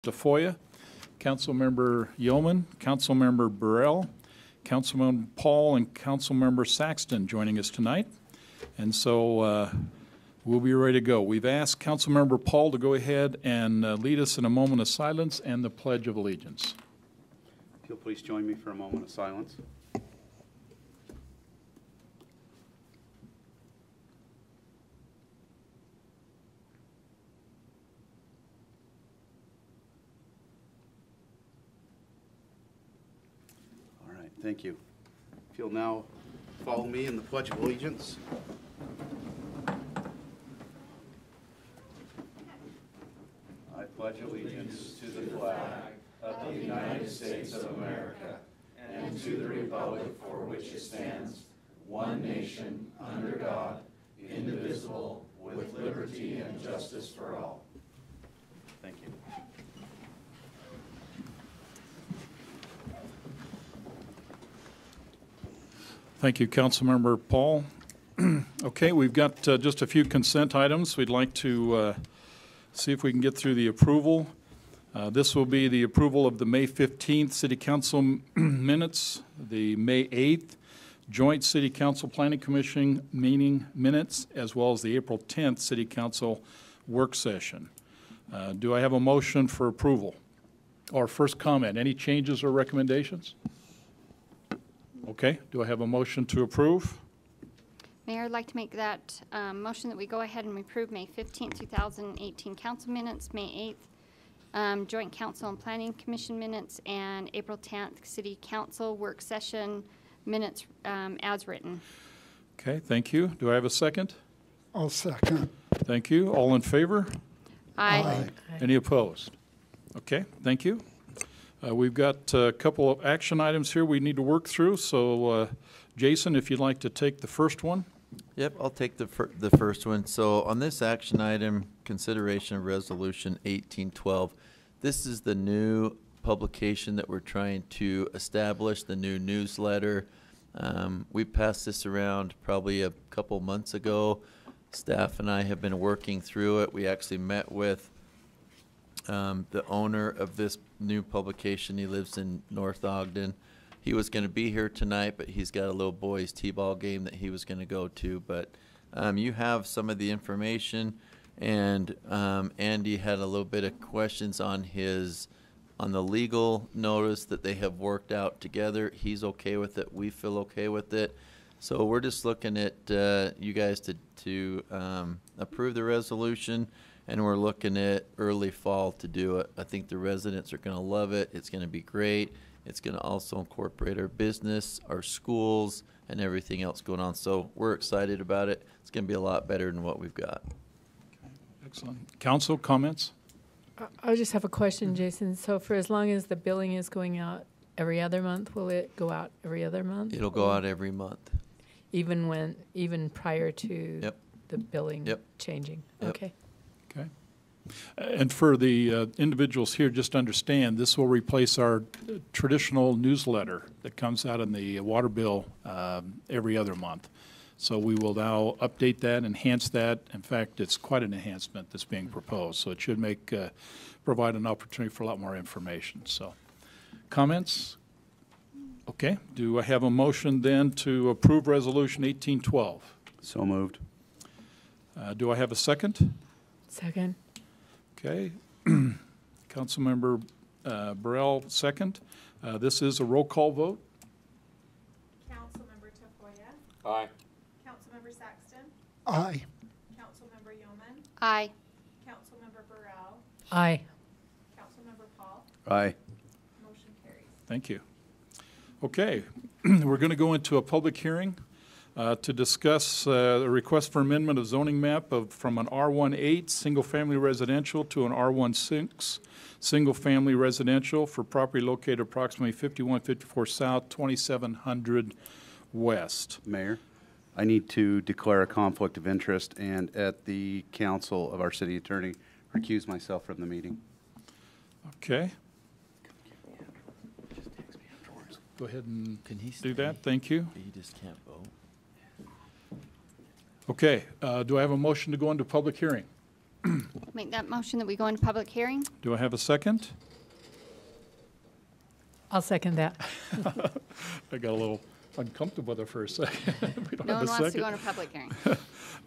Tafoya, Councilmember Yeoman, Councilmember Burrell, Councilmember Paul, and Councilmember Saxton joining us tonight. And so we'll be ready to go. We've asked Councilmember Paul to go ahead and lead us in a moment of silence and the Pledge of Allegiance. If you'll please join me for a moment of silence. Thank you. If you'll now follow me in the Pledge of Allegiance. I pledge allegiance to the flag of the United States of America and to the republic for which it stands, one nation, under God, indivisible, with liberty and justice for all. Thank you. Thank you, Councilmember Paul. Okay, we've got just a few consent items. We'd like to see if we can get through the approval. This will be the approval of the May 15th City Council minutes, the May 8th Joint City Council Planning Commission meeting minutes, as well as the April 10th City Council work session. Do I have a motion for approval? Or first comment, any changes or recommendations? Okay, do I have a motion to approve? Mayor, I'd like to make that motion that we go ahead and approve May 15th, 2018 council minutes, May 8th Joint Council and Planning Commission minutes, and April 10th City Council work session minutes as written. Okay, thank you. Do I have a second? I'll second. Thank you. All in favor? Aye. Any opposed? Okay, thank you. We've got a couple of action items here we need to work through. So, Jason, if you'd like to take the first one. Yep, I'll take the first one. So on this action item, consideration of Resolution 1812, this is the new publication that we're trying to establish, the new newsletter. We passed this around probably a couple months ago. Staff and I have been working through it. We actually met with the owner of this new publication. He lives in North Ogden. He was going to be here tonight, but he's got a little boys t-ball game that he was going to go to. But you have some of the information, and Andy had a little bit of questions on the legal notice that they have worked out together. He's okay with it. We feel okay with it. So we're just looking at you guys to approve the resolution. And we're looking at early fall to do it. I think the residents are going to love it. It's going to be great. It's going to also incorporate our business, our schools, and everything else going on. So we're excited about it. It's going to be a lot better than what we've got. Okay. Excellent. Council, comments? I just have a question, Jason. So for as long as the billing is going out every other month, will it go out every other month? It'll go out every month. Even prior to the billing changing? Yep. Okay. Okay. And for the individuals here, just understand this will replace our traditional newsletter that comes out in the water bill every other month. So we will now update that, enhance that. In fact, it's quite an enhancement that's being proposed. So it should provide an opportunity for a lot more information. So comments? Okay. Do I have a motion then to approve Resolution 1812? So moved. Do I have a second? Second. Okay. Councilmember Burrell, second. This is a roll call vote. Councilmember Tafoya. Aye. Councilmember Saxton. Aye. Councilmember Yeoman. Aye. Councilmember Burrell. Aye. Councilmember Paul. Aye. Motion carries. Thank you. Okay. We're going to go into a public hearing to discuss the request for amendment of zoning map from an R18 single-family residential to an R16 single-family residential for property located approximately 5154 South, 2700 West. Mayor, I need to declare a conflict of interest and at the counsel of our city attorney recuse myself from the meeting. Okay. Go ahead and do that. Thank you. He just can't vote. Okay. Do I have a motion to go into public hearing? make that motion that we go into public hearing. Do I have a second? I'll second that. I got a little uncomfortable there for a second. We don't No have one a wants to go second. into public hearing.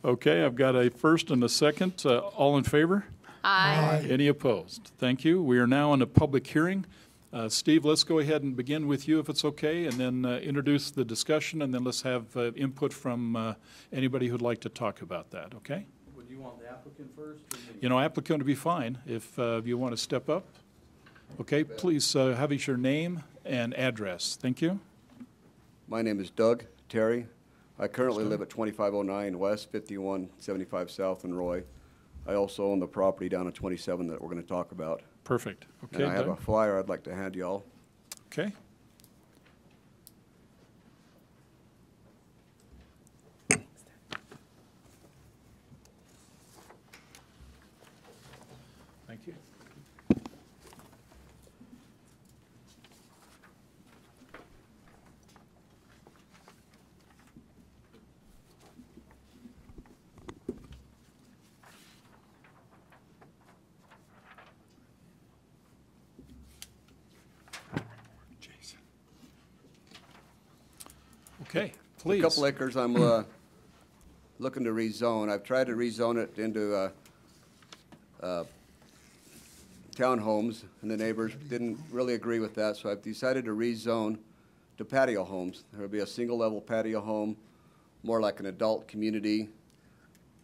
Okay, I've got a first and a second. All in favor? Aye. Any opposed? Thank you. We are now in a public hearing. Steve, let's go ahead and begin with you if it's okay, and then introduce the discussion, and then let's have input from anybody who'd like to talk about that, okay? Would you want the applicant first? Or me? You know, applicant would be fine if you want to step up. Okay, please have us your name and address. Thank you. My name is Doug Terry. I currently live at 2509 West, 5175 South in Roy. I also own the property down at 27 that we're going to talk about. Perfect. And Okay, I have a Doug? flyer I'd like to hand y'all. Okay. Thank you. Jason. Okay, A please. couple acres I'm looking to rezone. I've tried to rezone it into townhomes, and the neighbors didn't really agree with that, so I've decided to rezone to patio homes. There'll be a single-level patio home, more like an adult community.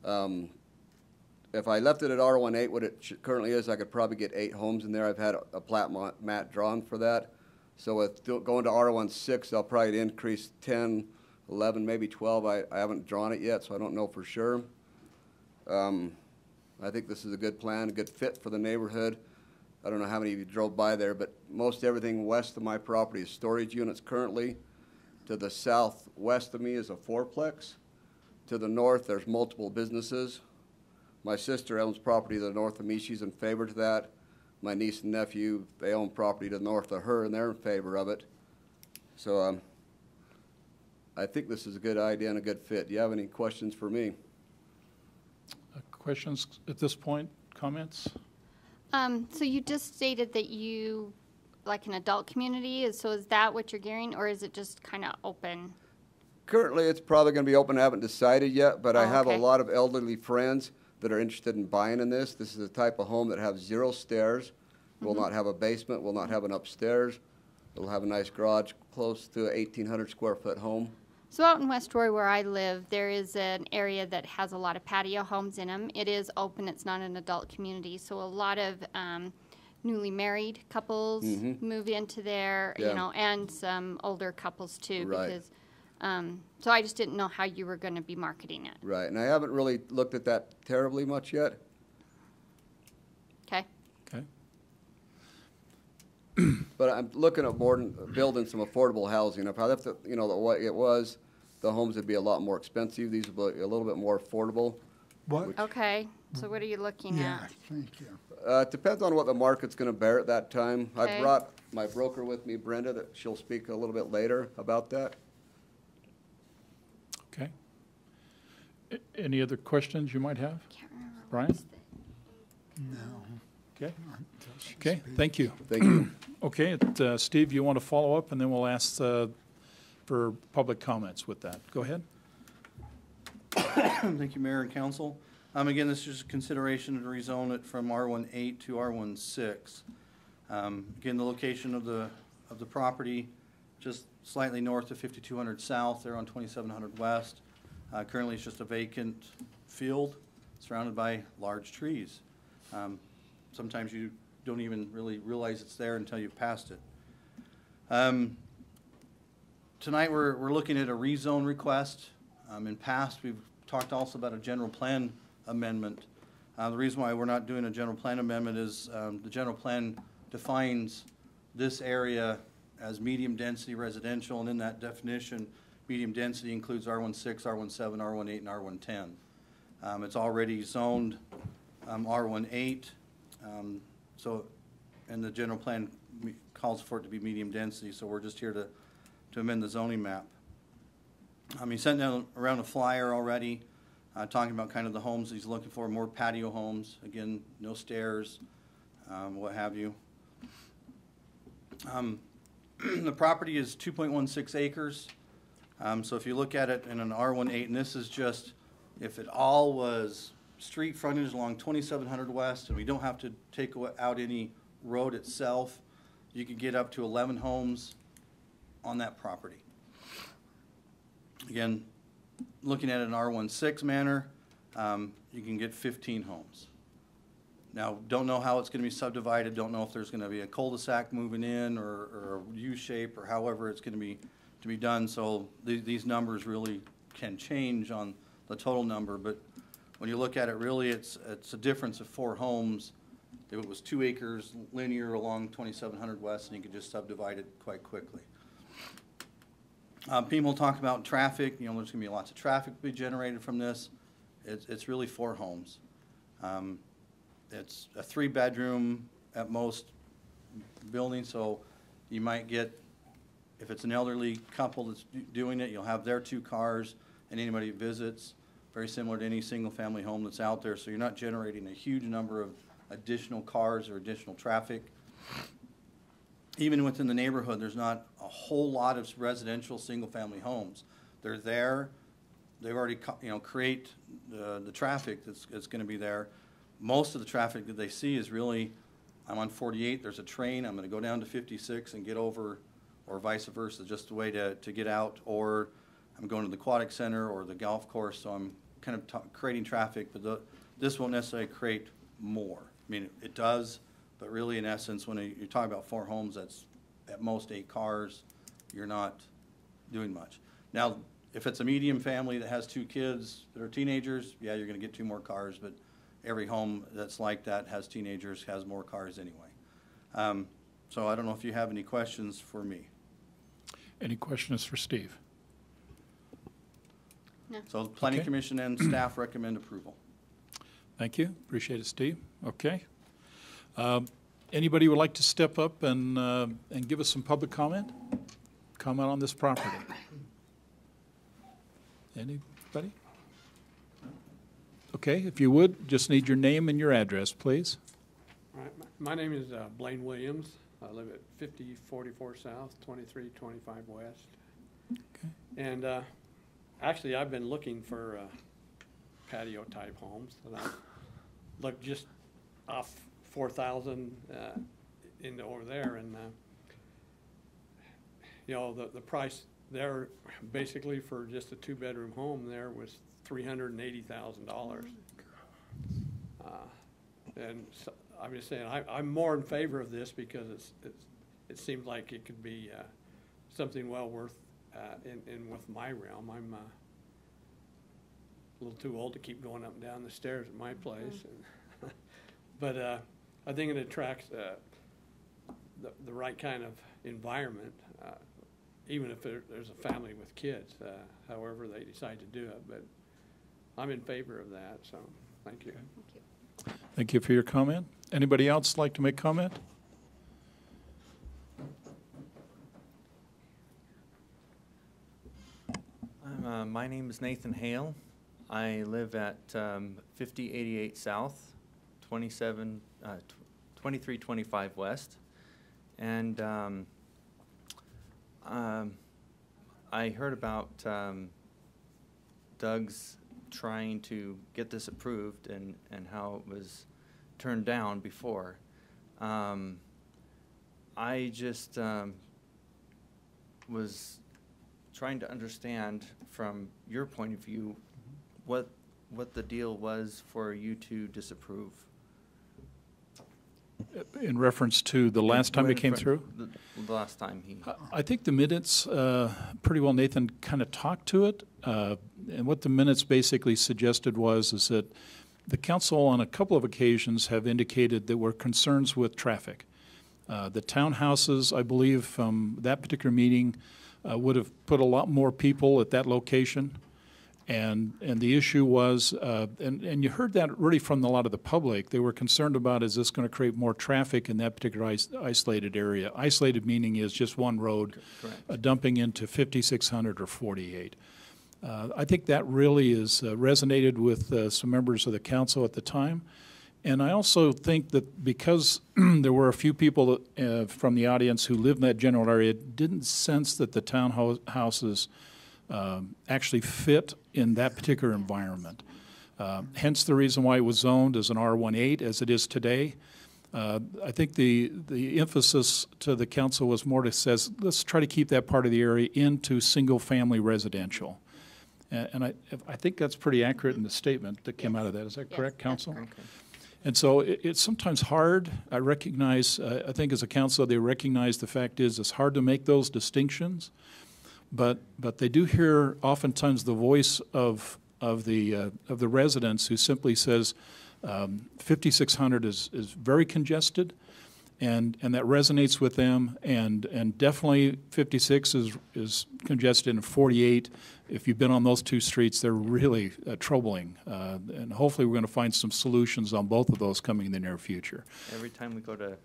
If I left it at R18, what it currently is, I could probably get 8 homes in there. I've had a plat map drawn for that. So with going to R16, I'll probably increase 10, 11, maybe 12. I haven't drawn it yet, so I don't know for sure. I think this is a good plan, a good fit for the neighborhood. I don't know how many of you drove by there, but most everything west of my property is storage units currently. To the southwest of me is a fourplex. To the north, there's multiple businesses. My sister owns property to the north of me. She's in favor to that. My niece and nephew, they own property to the north of her, and they're in favor of it. So I think this is a good idea and a good fit. Do you have any questions for me? Questions at this point? Comments? So you just stated that you like an adult community. So is that what you're gearing, or is it just kind of open? Currently, it's probably going to be open. I haven't decided yet, but I have a okay. lot of elderly friends that are interested in buying in this. This is the type of home that has 0 stairs, will not have a basement, will not have an upstairs. It'll have a nice garage, close to an 1,800 square foot home. So out in West Roy where I live, there is an area that has a lot of patio homes in them. It is open. It's not an adult community. So a lot of newly married couples move into there, Yeah. you know, and some older couples too. Right. Because, so I just didn't know how you were going to be marketing it. Right, and I haven't really looked at that terribly much yet. Okay. Okay. But I'm looking at building some affordable housing. If I left it, you know, the way it was, the homes would be a lot more expensive. These would be a little bit more affordable. What? Okay. So what are you looking Yeah, at? thank you. It depends on what the market's going to bear at that time. Okay. I brought my broker with me, Brenda, that she'll speak a little bit later about that. Okay. Any other questions you might have? Can't remember. Brian? No. Okay. until she Okay, speaks. thank you. Thank you. Okay, Steve, you want to follow up, and then we'll ask for public comments with that. Go ahead. Thank you, Mayor and Council. Again, this is consideration to rezone it from R18 to R16. Again, the location of the property, just slightly north of 5200 South, there on 2700 West. Currently, it's just a vacant field surrounded by large trees. Sometimes you don't even really realize it's there until you've passed it. Tonight, we're looking at a rezone request. In past, we've talked also about a general plan amendment. The reason why we're not doing a general plan amendment is the general plan defines this area as medium-density residential, and in that definition, medium density includes R16, R17, R18, and R110. It's already zoned R18, and the general plan calls for it to be medium density, so we're just here to amend the zoning map. You sent down around a flyer already. talking about kind of the homes he's looking for, more patio homes, again, no stairs, what have you. The property is 2.16 acres. So if you look at it in an R18, and this is just, if it all was street frontage along 2700 West, and we don't have to take out any road itself, you could get up to 11 homes on that property. Again, looking at an R16 manner, you can get 15 homes. Now, don't know how it's going to be subdivided, don't know if there's going to be a cul-de-sac moving in or a U-shape or however it's going to be done, so these numbers really can change on the total number, but when you look at it, really it's a difference of 4 homes. If it was 2 acres linear along 2700 West, and you could just subdivide it quite quickly. People talk about traffic, there's going to be lots of traffic to be generated from this. It's really 4 homes. It's a 3-bedroom at most building, so you might get, if it's an elderly couple that's doing it, you'll have their 2 cars and anybody that visits, very similar to any single-family home that's out there, so you're not generating a huge number of additional cars or additional traffic. Even within the neighborhood, there's not a whole lot of residential single-family homes. They're there. They've already create the traffic that's going to be there. Most of the traffic that they see is really, I'm on 48, there's a train, I'm going to go down to 56 and get over, or vice versa, just a way to get out, or I'm going to the aquatic center or the golf course, so I'm kind of creating traffic, but this won't necessarily create more. I mean, it does, but really in essence, when you're talking about 4 homes, that's at most 8 cars, you're not doing much. Now, if it's a medium family that has 2 kids that are teenagers, yeah, you're going to get 2 more cars, but every home that's like that has teenagers, has more cars anyway. So I don't know if you have any questions for me. Any questions for Steve? No. So the Planning Okay. Commission and staff recommend approval. Thank you. Appreciate it, Steve. Okay. Anybody would like to step up and give us some public comment? Comment on this property? Anybody? Okay, if you would, just need your name and your address, please. All right, my name is Blaine Williams. I live at 5044 South, 2325 West. Okay. And actually, I've been looking for patio-type homes. And I looked just off 4,000 into over there, and the price there, basically for just a 2-bedroom home there, was $380,000. And so, I'm just saying, I'm more in favor of this because it seems like it could be something well worth in with my realm. I'm a little too old to keep going up and down the stairs at my place, but I think it attracts the right kind of environment, even if there's a family with kids, however they decide to do it. But I'm in favor of that, so thank you. Thank you. Thank you for your comment. Anybody else like to make comment? My name is Nathan Hale. I live at 5088 South, 2325 West. And I heard about Doug's trying to get this approved and how it was turned down before. I just was trying to understand from your point of view what the deal was for you to disapprove. In reference to the last time it came through? The last time he... I think the minutes, pretty well Nathan kind of talked to it, and what the minutes basically suggested is that the council on a couple of occasions have indicated there were concerns with traffic. The townhouses, I believe, from that particular meeting would have put a lot more people at that location. And the issue was, and you heard that really from a lot of the public, they were concerned about, is this going to create more traffic in that particular isolated area? Isolated meaning is just one road dumping into 5600 or 48. I think that really is resonated with some members of the council at the time. And I also think that because there were a few people from the audience who lived in that general area, didn't sense that the townhouses actually fit in that particular environment. Hence the reason why it was zoned as an R18 as it is today. I think the emphasis to the council was more to says, let's try to keep that part of the area into single-family residential. And I think that's pretty accurate in the statement that came out of that. Is that correct, council? Okay. And so it's sometimes hard. I recognize, I think as a council, they recognize the fact is it's hard to make those distinctions, but they do hear oftentimes the voice of the residents who simply says 5600 is very congested, and that resonates with them, and definitely 56 is congested, and 48. If you've been on those two streets, they're really troubling, and hopefully we're going to find some solutions on both of those coming in the near future. Every time we go to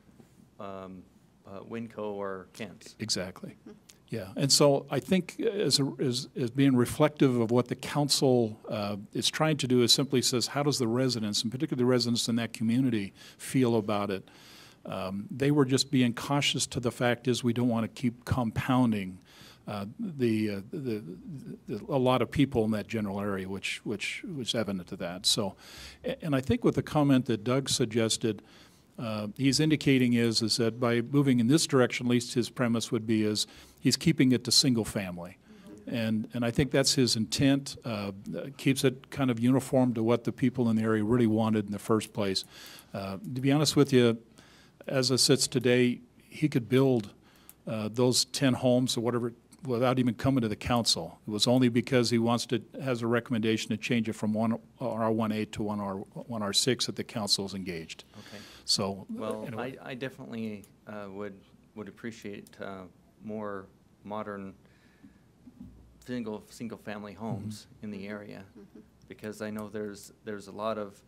Winco or Kent's. Exactly. Yeah, and so I think as being reflective of what the council is trying to do is simply says, how does the residents, and particularly the residents in that community, feel about it? They were just being cautious to the fact is we don't want to keep compounding a lot of people in that general area, which was evident to that. So, and I think with the comment that Doug suggested, he's indicating is that by moving in this direction, at least his premise would be is he's keeping it to single family. And I think that's his intent, keeps it kind of uniform to what the people in the area really wanted in the first place. To be honest with you, as it sits today, he could build those 10 homes or whatever without even coming to the council. It was only because he has a recommendation to change it from one R18 to one R6 that the council is engaged. Okay. So, well, anyway. I definitely would appreciate more modern single family homes in the area, because I know there's a lot of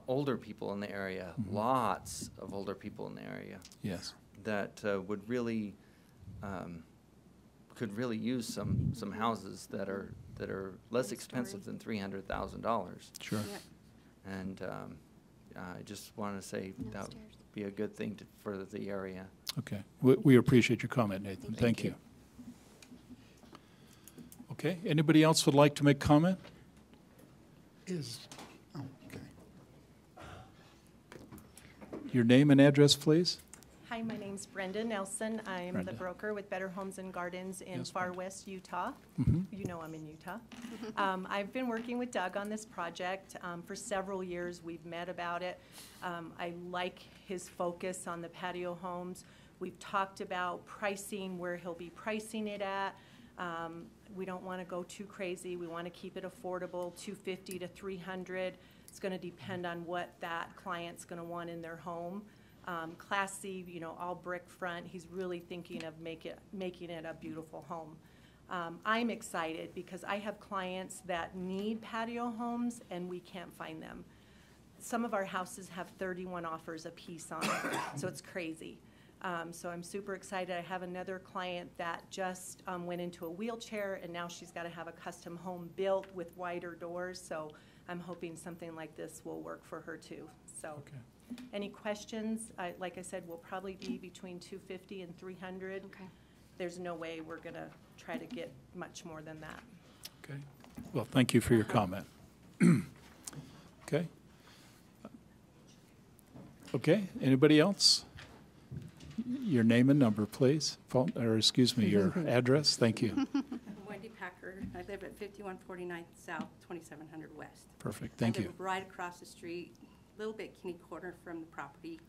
older people in the area, lots of older people in the area. Yes. That would really could really use some houses that are less expensive than $300,000. Sure. Yeah. And I just want to say that would be a good thing for the area. Okay. We appreciate your comment, Nathan. Thank you. Okay. Anybody else would like to make comment? Oh, okay. Your name and address, please. Hi, my name's Brenda Nelson. I'm Brenda. the broker with Better Homes and Gardens in Yes, Far Brenda. West Utah. Mhm. You know I'm in Utah. I've been working with Doug on this project for several years. We've met about it. I like his focus on the patio homes. We've talked about pricing, where he'll be pricing it at. We don't want to go too crazy. We want to keep it affordable, $250 to $300. It's going to depend on what that client's going to want in their home. Class C, all brick front. He's really thinking of making it a beautiful home. I'm excited because I have clients that need patio homes and we can't find them. Some of our houses have 31 offers a piece on it, so it's crazy. So I'm super excited. I have another client that just went into a wheelchair, and now she's got to have a custom home built with wider doors. So I'm hoping something like this will work for her too. So, Okay. Any questions? Like I said, we'll probably be between $250 and $300. Okay. There's no way we're going to try to get much more than that. Okay. Well, thank you for your comment. Okay. Okay. Anybody else? Your name and number, please. Your address. Thank you. I'm Wendy Packer. I live at 5149 South, 2700 West. Perfect. Thank I you. live right across the street, a little bit kitty corner from the property,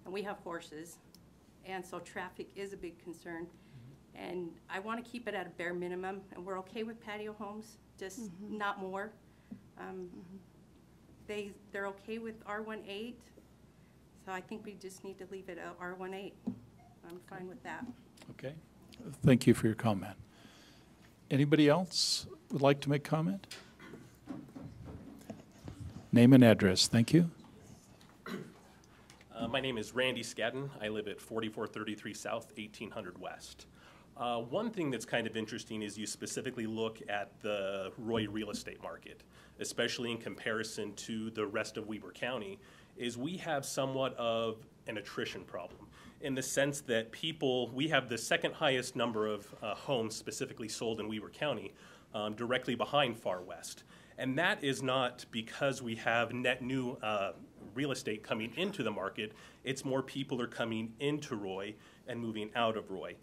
and we have horses, and so traffic is a big concern. And I want to keep it at a bare minimum, and we're okay with patio homes, just not more. They're okay with R18, so I think we just need to leave it at R18. I'm fine with that. Okay. Thank you for your comment. Anybody else would like to make comment? Name and address. Thank you. My name is Randy Scadden. I live at 4433 South, 1800 West. One thing that's kind of interesting is you specifically look at the Roy real estate market, especially in comparison to the rest of Weber County, is we have somewhat of an attrition problem in the sense that we have the second highest number of homes specifically sold in Weber County, directly behind Far West. And that is not because we have net new real estate coming into the market. It's more people are coming into Roy and moving out of Roy.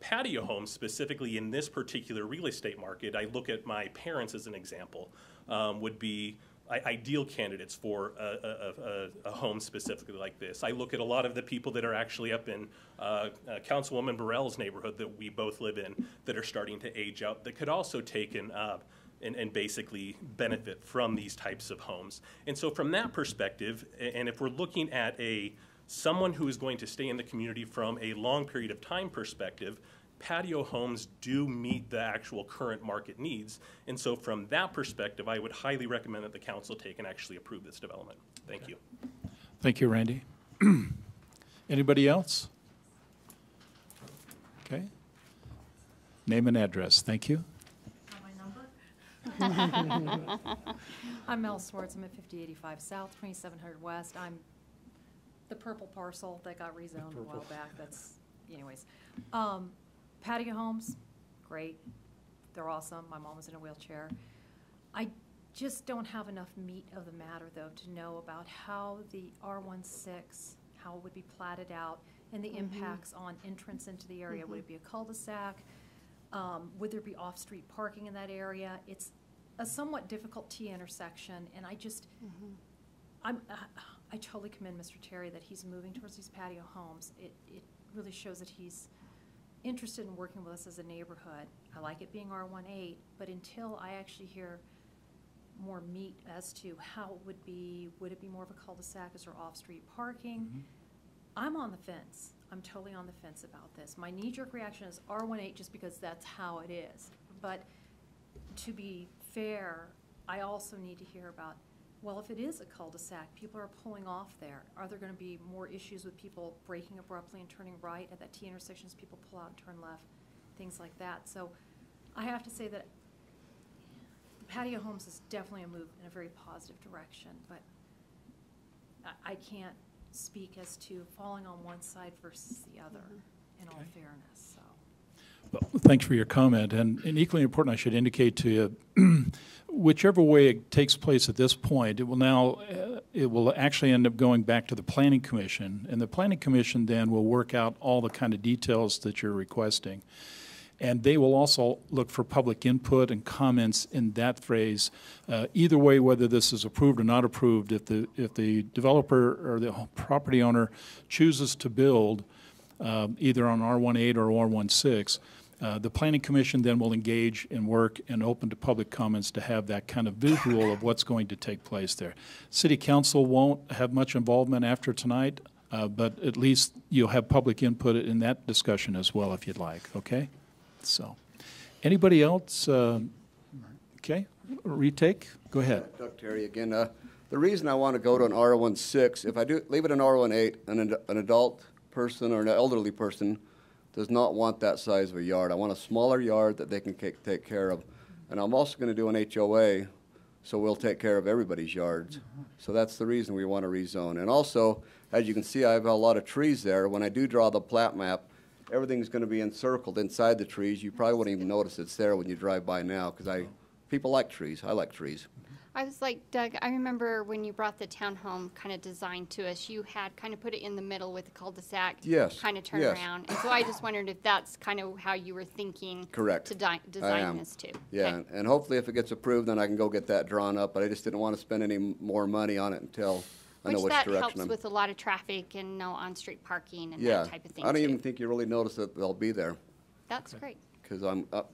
Patio homes, specifically in this particular real estate market, I look at my parents as an example, would be ideal candidates for a home specifically like this. I look at a lot of the people that are actually up in Councilwoman Burrell's neighborhood that we both live in that are starting to age out that could also take and basically benefit from these types of homes. And so from that perspective, and if we're looking at someone who is going to stay in the community from a long period of time perspective, patio homes do meet the actual current market needs. And so from that perspective, I would highly recommend that the council take and actually approve this development. Thank you. Thank you, Randy. Anybody else? Okay. Name and address. Thank you. I'm Mel Swartz. I'm at 5085 South, 2700 West. I'm the purple parcel that got rezoned a while back. Anyways. Patio homes, great. They're awesome. My mom was in a wheelchair. I just don't have enough meat of the matter, though, to know about how the R16, how it would be platted out, and the impacts on entrance into the area. Would it be a cul-de-sac? Would there be off-street parking in that area? It's a somewhat difficult T intersection, and I just, I totally commend Mr. Terry that he's moving towards these patio homes. It really shows that he's interested in working with us as a neighborhood. I like it being R18, but until I actually hear more meat as to how it would be more of a cul-de-sac? Is there off-street parking? I'm on the fence. I'm totally on the fence about this. My knee-jerk reaction is R18 just because that's how it is. But to be fair, I also need to hear about, well, if it is a cul-de-sac, people are pulling off there. Are there going to be more issues with people braking abruptly and turning right at that T intersection as people pull out and turn left, things like that? So I have to say that the patio homes is definitely a move in a very positive direction, but I can't speak as to falling on one side versus the other, in all fairness. So. Well, thanks for your comment. And equally important, I should indicate to you, whichever way it takes place at this point, it will actually end up going back to the Planning Commission. And the Planning Commission then will work out all the kind of details that you're requesting. And they will also look for public input and comments in that phrase. Either way, whether this is approved or not approved, if the developer or the property owner chooses to build either on R18 or R16, the Planning Commission then will engage and work and open to public comments to have that kind of visual of what's going to take place there. City Council won't have much involvement after tonight, but at least you'll have public input in that discussion as well if you'd like, okay? So, anybody else? Okay, retake, go ahead. Doug Terry again. The reason I want to go to an R16, if I do leave it an R18, an adult person or an elderly person does not want that size of a yard. I want a smaller yard that they can take care of. And I'm also going to do an HOA, so we'll take care of everybody's yards. So that's the reason we want to rezone. And also, as you can see, I have a lot of trees there. When I do draw the plat map, everything's going to be encircled inside the trees. You probably wouldn't even notice it's there when you drive by now, because people like trees. I like trees. I was like, Doug, I remember when you brought the townhome kind of design to us, you had kind of put it in the middle with the cul-de-sac. Yes. Kind of turn around. And so I just wondered if that's kind of how you were thinking. Correct. To design this too. Yeah, okay. And hopefully if it gets approved, then I can go get that drawn up, but I just didn't want to spend any more money on it until I know which direction that helps with a lot of traffic and no on-street parking and that type of thing I don't too. even think you really notice that they'll be there. That's great. Because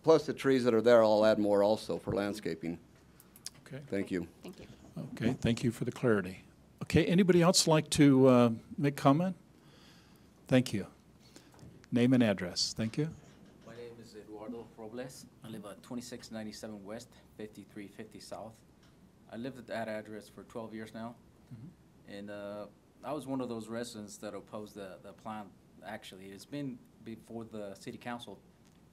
plus the trees that are there, I'll add more also for landscaping. Okay. Thank you. Thank you. Okay, thank you for the clarity. Okay, anybody else like to make comment? Thank you. Name and address. Thank you. My name is Eduardo Robles. I live at 2697 West, 5350 South. I lived at that address for 12 years now. And I was one of those residents that opposed the plan. Actually, it's been before the city council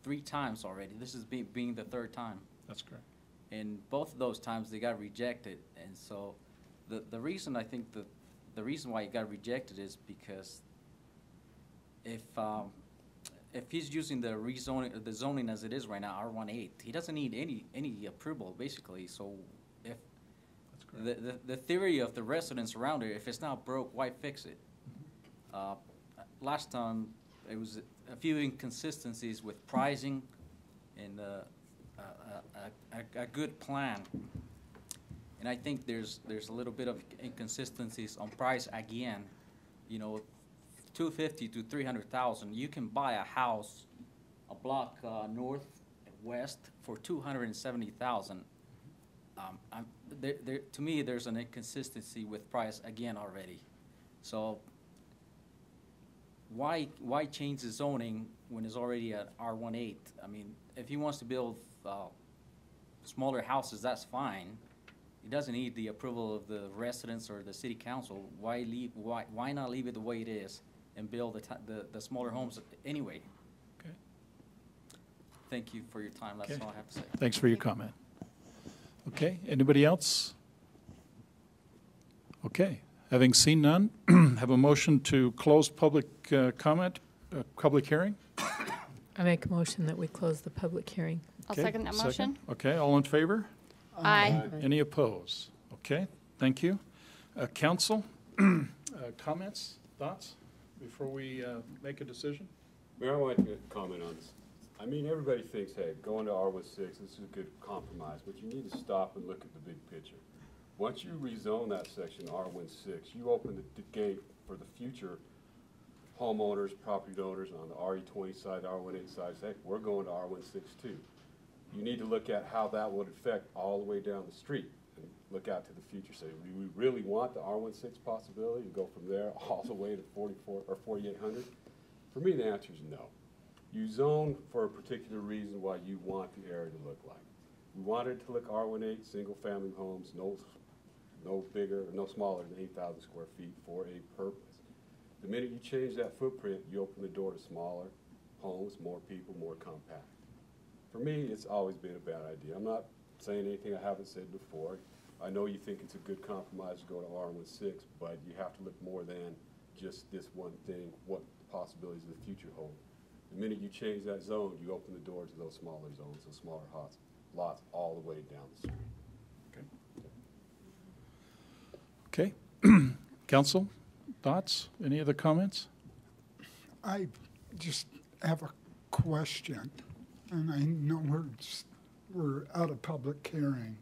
3 times already. This is being the 3rd time. That's correct. And both of those times, they got rejected. And so the reason I think the reason why it got rejected is because if he's using the rezoning, the zoning as it is right now, R18, he doesn't need any approval, basically. So if the theory of the residents around it, if it's not broke, why fix it? Last time, it was a few inconsistencies with pricing and a good plan. And I think there's a little bit of inconsistencies on price again. You know, 250 to 300,000. You can buy a house, a block northwest for 270,000. To me, there's an inconsistency with price again already. So why change the zoning when it's already at R18? I mean, if he wants to build smaller houses, that's fine. He doesn't need the approval of the residents or the city council. Why not leave it the way it is and build the smaller homes anyway? Okay. Thank you for your time. That's all I have to say. Thanks for your comment. Okay, anybody else? Okay, having seen none, have a motion to close public comment, public hearing? I make a motion that we close the public hearing. I'll Okay, second that motion. Okay, all in favor? Aye. Any opposed? Okay, thank you. Council, comments, thoughts, before we make a decision? Mayor, I want to comment on this. I mean, everybody thinks, hey, going to R16, this is a good compromise, but you need to stop and look at the big picture. Once you rezone that section R16, you open the gate for the future homeowners, property owners on the RE20 side, R18 side, say, we're going to R16 too. You need to look at how that would affect all the way down the street and look out to the future. Say, do we really want the R16 possibility to go from there all the way to 44 or 4,800? For me, the answer is no. You zone for a particular reason why you want the area to look like. We want it to look R18, single-family homes, no bigger, no smaller than 8,000 square feet for a purpose. The minute you change that footprint, you open the door to smaller homes, more people, more compact. For me, it's always been a bad idea. I'm not saying anything I haven't said before. I know you think it's a good compromise to go to R16, but you have to look more than just this one thing, what the possibilities of the future hold. The minute you change that zone, you open the door to those smaller zones, those smaller lots all the way down the street. Okay. Council, thoughts? Any other comments? I just have a question, and I know we're out of public hearing,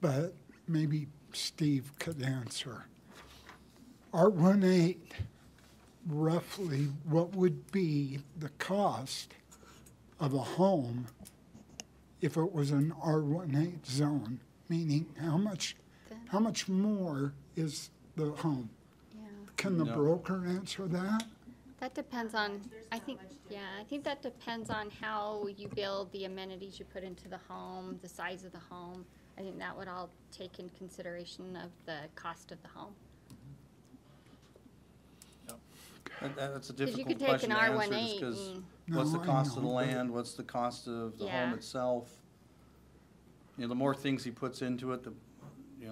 but maybe Steve could answer. R18, roughly, what would be the cost of a home if it was an R18 zone? Meaning, how much more is the home? Yeah. Can the No. broker answer that? That depends on, I think that depends on how you build, the amenities you put into the home, the size of the home. I think that would all take in consideration of the cost of the home. That's a 'Cause you difficult could take question an to answer, just R18 because and- what's the No, I cost of the know, but- land, what's the cost of the Yeah. home itself? You know, the more things he puts into it, the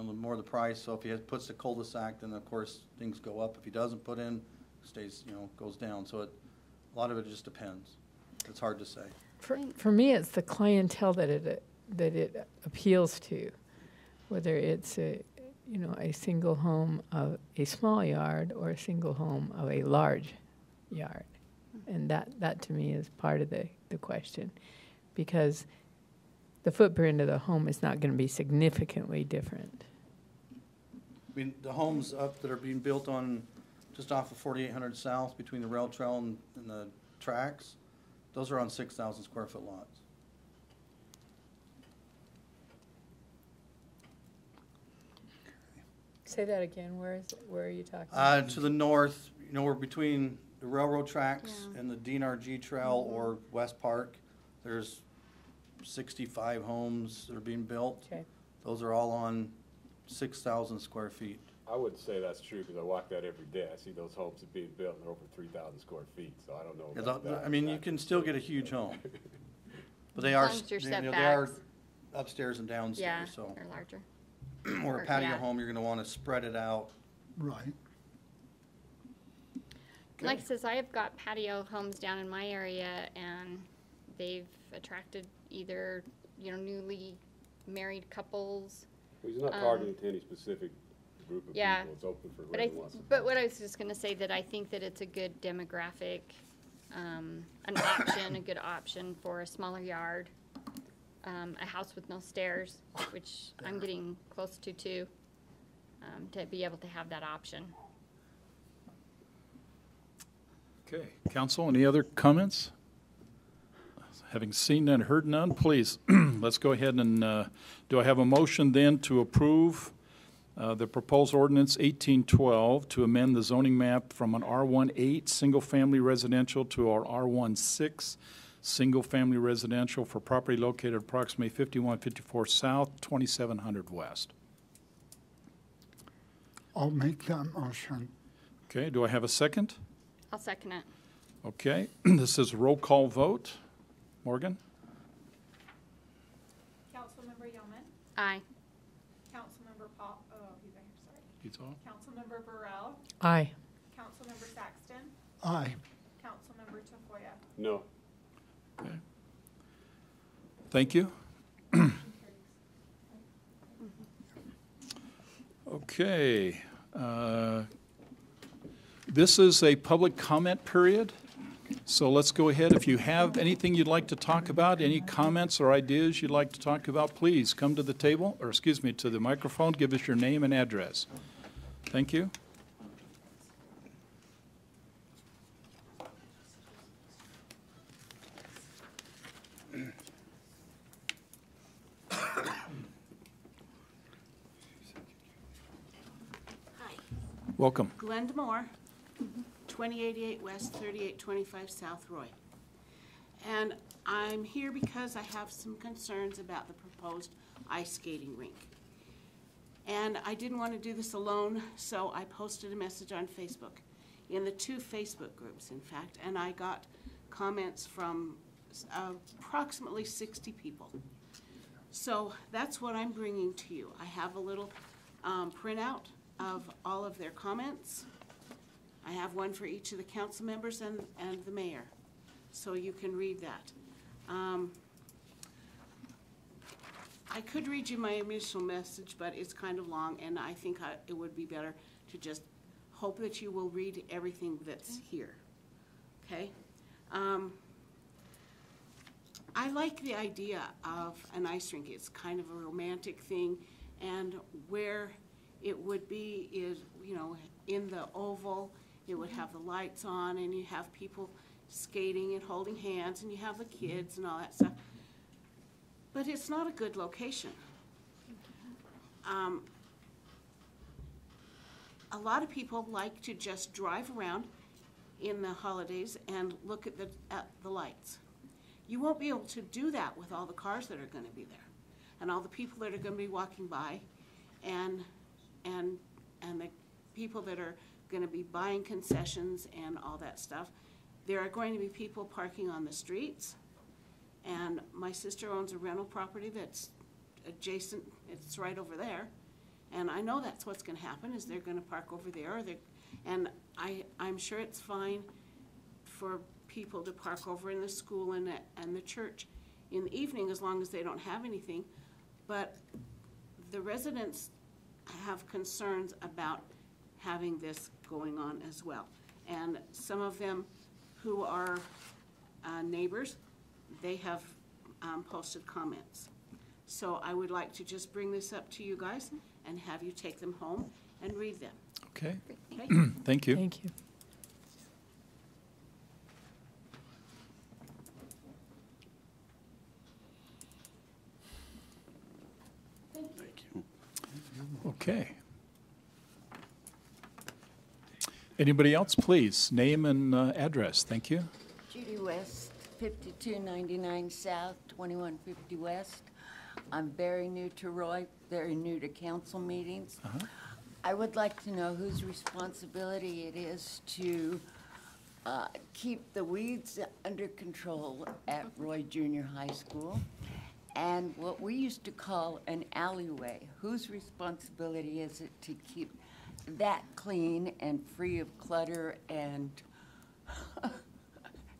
more the price. So if he puts the cul-de-sac, then of course things go up. If he doesn't put in, stays, goes down. So a lot of it just depends. It's hard to say. For me, it's the clientele that it appeals to, whether it's a single home of a small yard or a single home of a large yard. And that to me is part of the question, because the footprint of the home is not going to be significantly different. I mean, the homes up that are being built on, just off of 4800 South between the rail trail and the tracks, those are on 6,000 square foot lots. Say that again. Where are you talking? To the north, we're between the railroad tracks and the DNRG trail or West Park. There's 65 homes that are being built. Okay. Those are all on 6,000 square feet I wouldn't say that's true, because I walk that every day. I see those homes that being built, and they're over 3,000 square feet, so I don't know about that. I mean, you can still get a huge home. But they As are, long as your they are setbacks. upstairs and Yeah, downstairs, so. they're larger. Or Or, a patio yeah. home, you're gonna wanna spread it out. Right. Like I says, I have got patio homes down in my area, and they've attracted either, newly married couples. Well, he's not targeting to any specific group of Yeah. people. It's open for But whoever wants to. but what I was just gonna say, that I think that it's a good demographic, an option, a good option for a smaller yard, a house with no stairs, which I'm getting close to too, to be able to have that option. Okay, council, any other comments? Having seen none, heard none, please, let's go ahead and, do I have a motion then to approve the proposed ordinance 1812 to amend the zoning map from an R18 single-family residential to our R16 single-family residential for property located approximately 5154 South, 2700 West? I'll make that motion. Okay, do I have a second? I'll second it. Okay, this is a roll call vote. Morgan? Councilmember Yeoman, Aye. Councilmember Paul, oh, he's right here, sorry. He's on. Councilmember Burrell, Aye. Councilmember Saxton, Aye. Councilmember Tafoya. No. Okay. Thank you. Okay. This is a public comment period, so let's go ahead. If you have anything you'd like to talk about, any comments or ideas you'd like to talk about, please come to the table, or excuse me, to the microphone, give us your name and address. Thank you. Hi, Welcome. Glenda Moore, 2088 West, 3825 South Roy. And I'm here because I have some concerns about the proposed ice skating rink. And I didn't want to do this alone, so I posted a message on Facebook, in the 2 Facebook groups, in fact, and I got comments from approximately 60 people. So that's what I'm bringing to you. I have a little printout of all of their comments. I have one for each of the council members and the mayor, so you can read that. I could read you my initial message, but it's kind of long, and I think it would be better to just hope that you will read everything that's here, okay? I like the idea of an ice rink. It's kind of a romantic thing, and where it would be is, in the oval, it would have the lights on, and you have people skating and holding hands, and you have the kids and all that stuff. But it's not a good location. A lot of people like to just drive around in the holidays and look at the lights. You won't be able to do that with all the cars that are going to be there, and all the people that are going to be walking by, and the people that are going to be buying concessions and all that stuff. There are going to be people parking on the streets, and my sister owns a rental property that's adjacent. It's right over there, and I know that's what's going to happen, is they're going to park over there, and I'm sure it's fine for people to park over in the school and the church in the evening, as long as they don't have anything. But the residents have concerns about having this going on as well. And some of them who are neighbors, they have posted comments. So I would like to just bring this up to you guys and have you take them home and read them. Okay. Okay? Thank you. Thank you. Thank you. Okay. Anybody else, please? Name and address. Thank you. Judy West, 5299 South, 2150 West. I'm very new to Roy, very new to council meetings. I would like to know whose responsibility it is to keep the weeds under control at Roy Junior High School, and what we used to call an alleyway. Whose responsibility is it to keep that clean and free of clutter and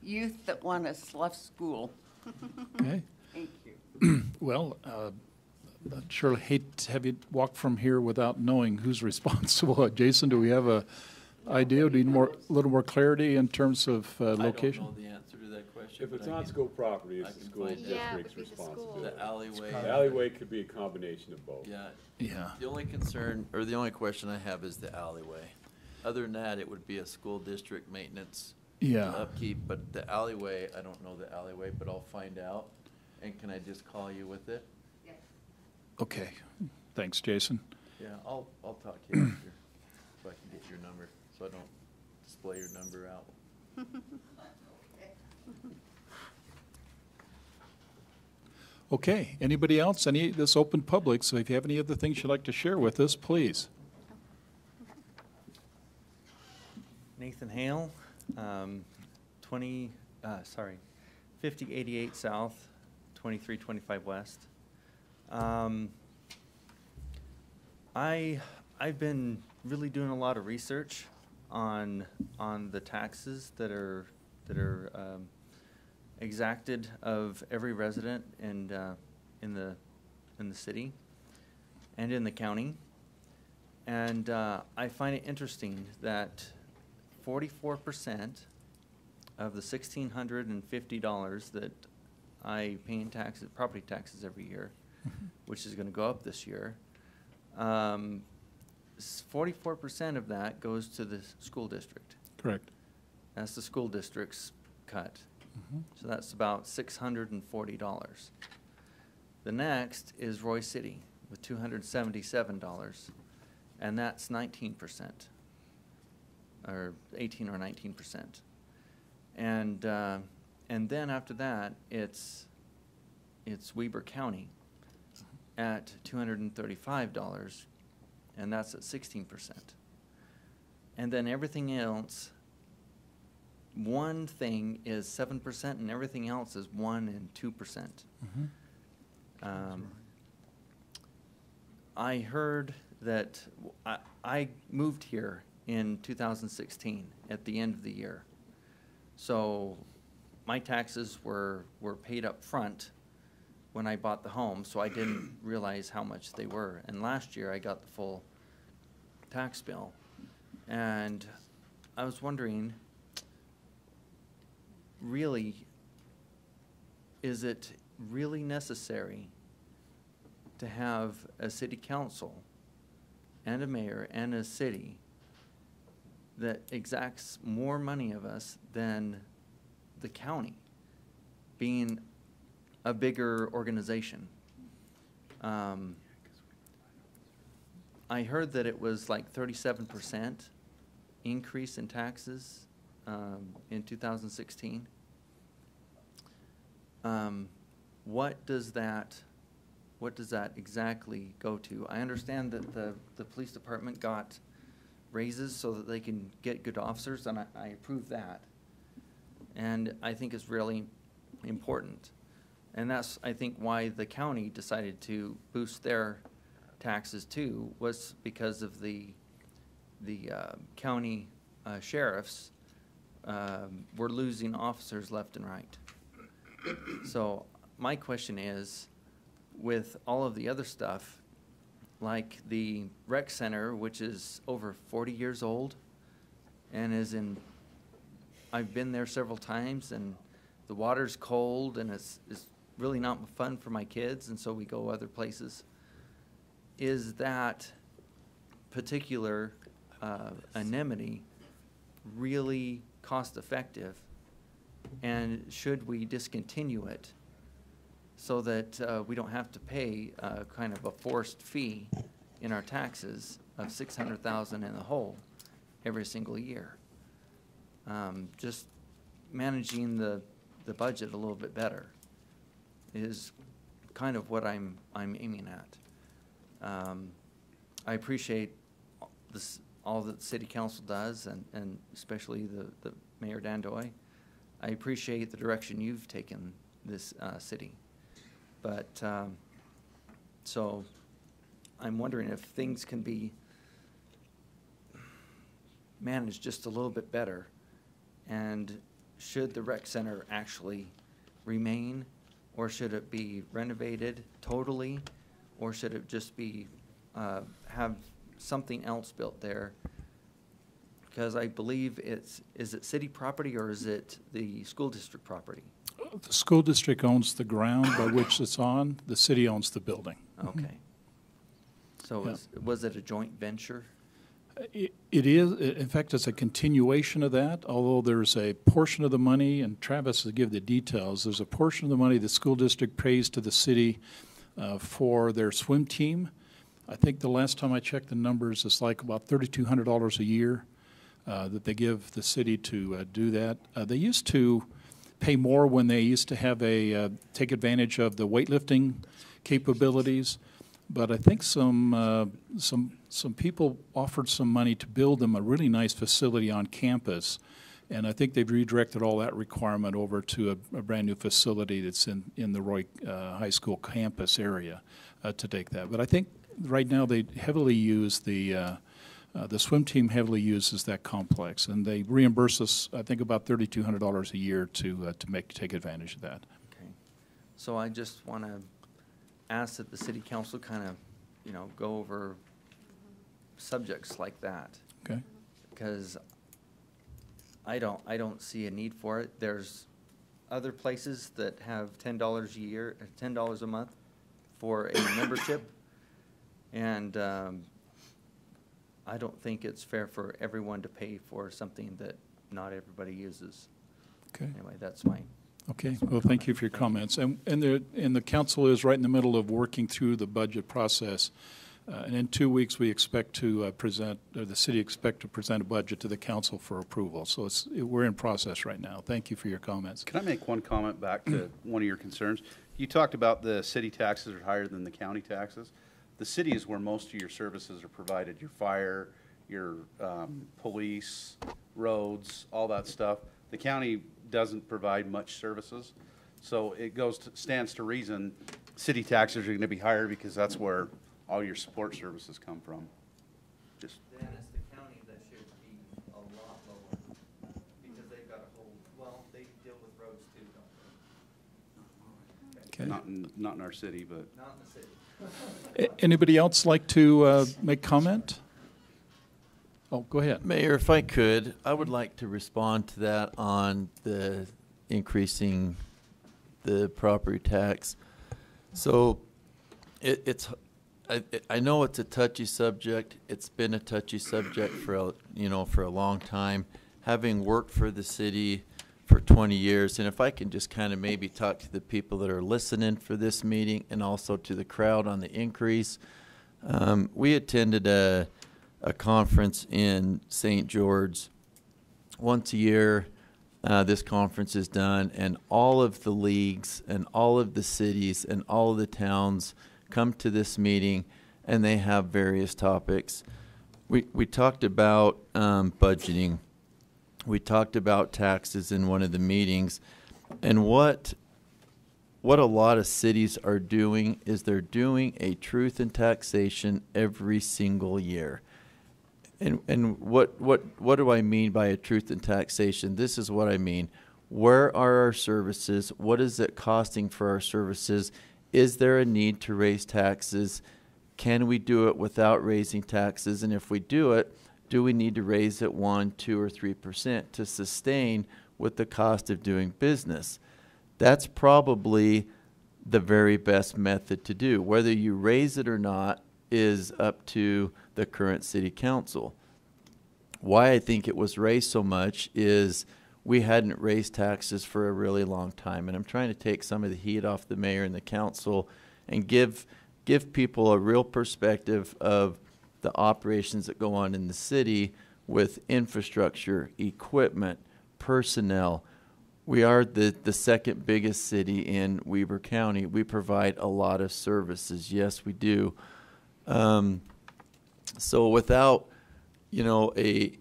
youth that want to slough school? Okay. Thank you. Well, I'd surely hate to have you walk from here without knowing who's responsible. Jason, do we have a idea? Do you need a little more clarity in terms of location? I don't know the answer to that question. If it's but I on can- school property, I it's the can school find out. Yeah, it would district's be the school. responsibility. The alleyway. The alleyway could be a combination of both. Yeah. Yeah. The only concern, or the only question I have is the alleyway. Other than that, it would be a school district maintenance. Yeah. Upkeep, but the alleyway, I don't know the alleyway, but I'll find out. And can I just call you with it? Okay. Thanks, Jason. Yeah, I'll talk to you after, if I can get your number, so I don't display your number out. Okay. Anybody else? This open public, so if you have any other things you'd like to share with us, please. Nathan Hale, 5088 South, 2325 West. I've been really doing a lot of research on the taxes that are exacted of every resident and in the city and in the county, and I find it interesting that 44% of the $1,650 that I pay in taxes, property taxes every year, which is going to go up this year, 44% of that goes to the school district. Correct. That's the school district's cut. Mhm. So that's about $640. The next is Roy City with $277, and that's 19%, or 18 or 19%. And then after that, it's Weber County at $235, and that's at 16%. And then everything else, one thing is 7%, and everything else is 1% and 2%. I heard that I moved here in 2016 at the end of the year. So my taxes were paid up front when I bought the home, so I didn't realize how much they were. And last year I got the full tax bill. And I was wondering, really, is it really necessary to have a city council and a mayor and a city that exacts more money of us than the county, being a bigger organization? I heard that it was like 37% increase in taxes in 2016. What does that exactly go to? I understand that the police department got raises so that they can get good officers, and I approve that. And I think it's really important. And that's, I think, why the county decided to boost their taxes too, was because of the county sheriffs were losing officers left and right. So my question is, with all of the other stuff, like the rec center, which is over 40 years old and I've been there several times, and the water's cold and it's really not fun for my kids, and so we go other places. Is that particular anemone really cost effective, and should we discontinue it so that we don't have to pay kind of a forced fee in our taxes of $600,000 in the hole every single year? Just managing the budget a little bit better is kind of what I'm aiming at. I appreciate all that the city council does, and especially the Mayor Dandoy. I appreciate the direction you've taken this city. But, so I'm wondering if things can be managed just a little bit better. And should the rec center actually remain, or should it be renovated totally, or should it just be, have something else built there? Because I believe is it city property or is it the school district property? The school district owns the ground by which it's on. The city owns the building. Okay. So Yeah. was it a joint venture? It is, in fact, it's a continuation of that, although there's a portion of the money, and Travis will give the details, there's a portion of the money the school district pays to the city for their swim team. I think the last time I checked the numbers, it's like about $3,200 a year that they give the city to do that. They used to pay more when they used to have take advantage of the weightlifting capabilities. But I think some people offered some money to build them a really nice facility on campus, and I think they've redirected all that requirement over to a brand new facility that's in the Roy High School campus area to take that. But I think right now they heavily use the swim team heavily uses that complex, and they reimburse us I think about $3,200 a year to take advantage of that. Okay. So I just want to ask that the city council kind of, go over subjects like that. Okay. Because I don't see a need for it. There's other places that have $10 a year, $10 a month for a membership, and I don't think it's fair for everyone to pay for something that not everybody uses. Okay. Anyway, that's my. Okay, well, thank you for your comments. And the council is right in the middle of working through the budget process. And in 2 weeks, we expect to the city expect to present a budget to the council for approval. So we're in process right now. Thank you for your comments. Can I make one comment back to one of your concerns? You talked about the city taxes are higher than the county taxes. The city is where most of your services are provided, your fire, your police, roads, all that stuff. The county doesn't provide much services. So it stands to reason city taxes are going to be higher because that's where all your support services come from. Then it's the county that should be a lot lower because they've got they deal with roads too, don't they? Okay. Not in our city, but. Not in the city. Anybody else like to make comment? Oh, go ahead. Mayor, if I could, I would like to respond to that on the increasing the property tax. So I know it's a touchy subject. It's been a touchy subject for a long time. Having worked for the city for 20 years, and if I can just kind of maybe talk to the people that are listening for this meeting and also to the crowd on the increase. We attended a conference in St. George once a year. This conference is done, and all of the leagues and all of the cities and all of the towns come to this meeting, and they have various topics. We talked about budgeting. We talked about taxes in one of the meetings, and what a lot of cities are doing is they're doing a truth in taxation every single year. And what do I mean by a truth in taxation? This is what I mean. Where are our services? What is it costing for our services? Is there a need to raise taxes? Can we do it without raising taxes? And if we do it, do we need to raise it 1%, 2%, or 3% to sustain with the cost of doing business? That's probably the very best method to do. Whether you raise it or not is up to the current city council. Why I think it was raised so much is we hadn't raised taxes for a really long time, and I'm trying to take some of the heat off the mayor and the council and give people a real perspective of the operations that go on in the city with infrastructure, equipment, personnel. We are the second biggest city in Weber County. We provide a lot of services. Yes, we do. So without you know, a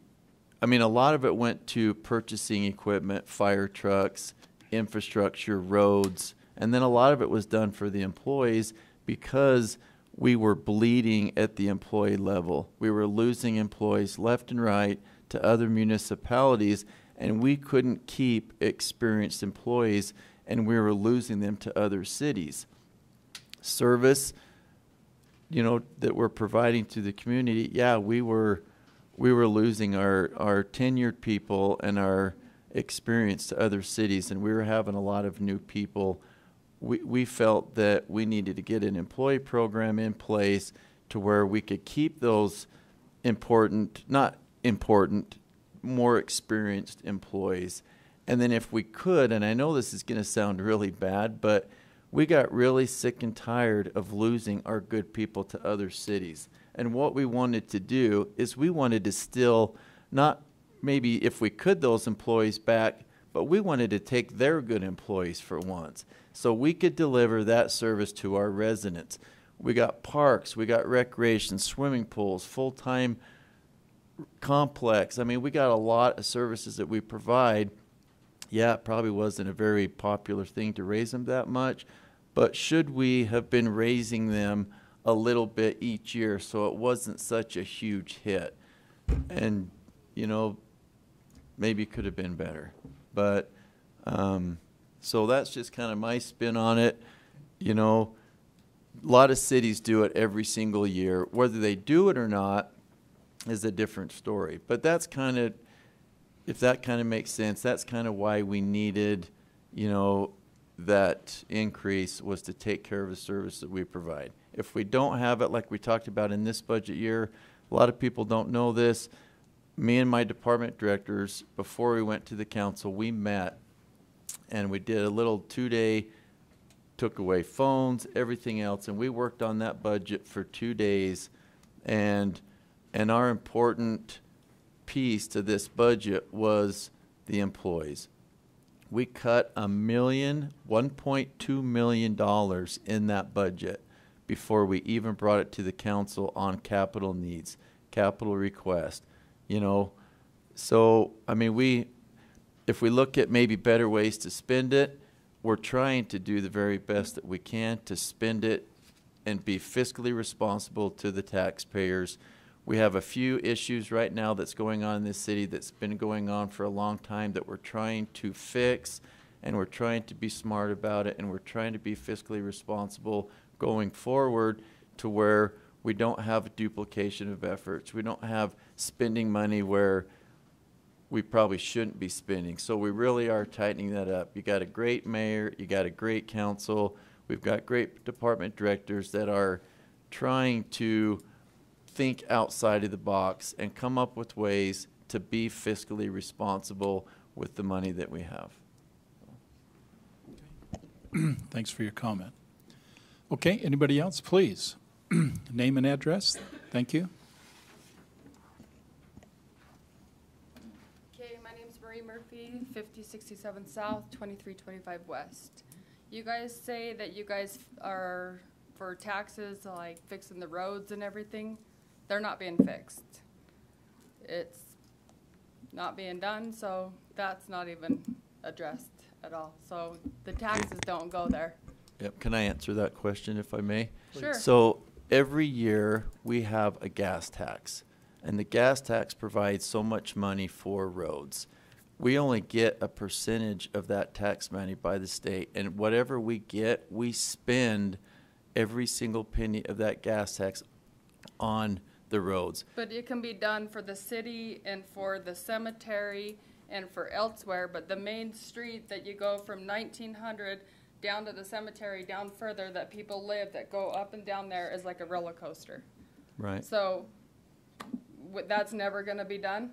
lot of it went to purchasing equipment, fire trucks, infrastructure, roads, and then a lot of it was done for the employees because we were bleeding at the employee level. We were losing employees left and right to other municipalities, and we couldn't keep experienced employees, and we were losing them to other cities. Service, you know, that we're providing to the community, yeah, we were losing our tenured people and our experience to other cities, and we were having a lot of new people. We felt that we needed to get an employee program in place to where we could keep those more experienced employees. And then if we could, and I know this is going to sound really bad, but we got really sick and tired of losing our good people to other cities. And what we wanted to do is we wanted to still, not maybe if we could those employees back, but we wanted to take their good employees for once. So we could deliver that service to our residents. We got parks, we got recreation, swimming pools, full-time complex. I mean, we got a lot of services that we provide. Yeah, it probably wasn't a very popular thing to raise them that much, but should we have been raising them a little bit each year so it wasn't such a huge hit? And, you know, maybe it could have been better. But so that's just kind of my spin on it. You know, a lot of cities do it every single year. Whether they do it or not is a different story. But that's kind of, if that kind of makes sense, that's kind of why we needed, you know, that increase was to take care of the service that we provide. If we don't have it, like we talked about in this budget year, a lot of people don't know this. Me and my department directors, before we went to the council, we met and we did a little 2-day, took away phones, everything else, and we worked on that budget for 2 days. And our important piece to this budget was the employees. We cut $1.2 million in that budget before we even brought it to the council on capital needs, capital request. You know, so, I mean, if we look at maybe better ways to spend it, we're trying to do the very best that we can to spend it and be fiscally responsible to the taxpayers. We have a few issues right now that's going on in this city that's been going on for a long time that we're trying to fix, and we're trying to be smart about it, and we're trying to be fiscally responsible going forward to where we don't have a duplication of efforts. We don't have spending money where we probably shouldn't be spending. So we really are tightening that up. You got a great mayor, you got a great council, we've got great department directors that are trying to think outside of the box and come up with ways to be fiscally responsible with the money that we have. Thanks for your comment. Okay, anybody else, please? Name and address. Thank you. Okay, my name's Marie Murphy, 5067 South, 2325 West. You guys say that you guys are for taxes, like fixing the roads and everything. They're not being fixed. It's not being done, so that's not even addressed at all. So the taxes don't go there. Yep. Can I answer that question if I may? Sure. So every year we have a gas tax, and the gas tax provides so much money for roads. We only get a percentage of that tax money by the state, and whatever we get, we spend every single penny of that gas tax on the roads. But it can be done for the city and for the cemetery and for elsewhere, but the main street that you go from 1900 down to the cemetery, down further, that people live, that go up and down there, is like a roller coaster. Right. So that's never going to be done.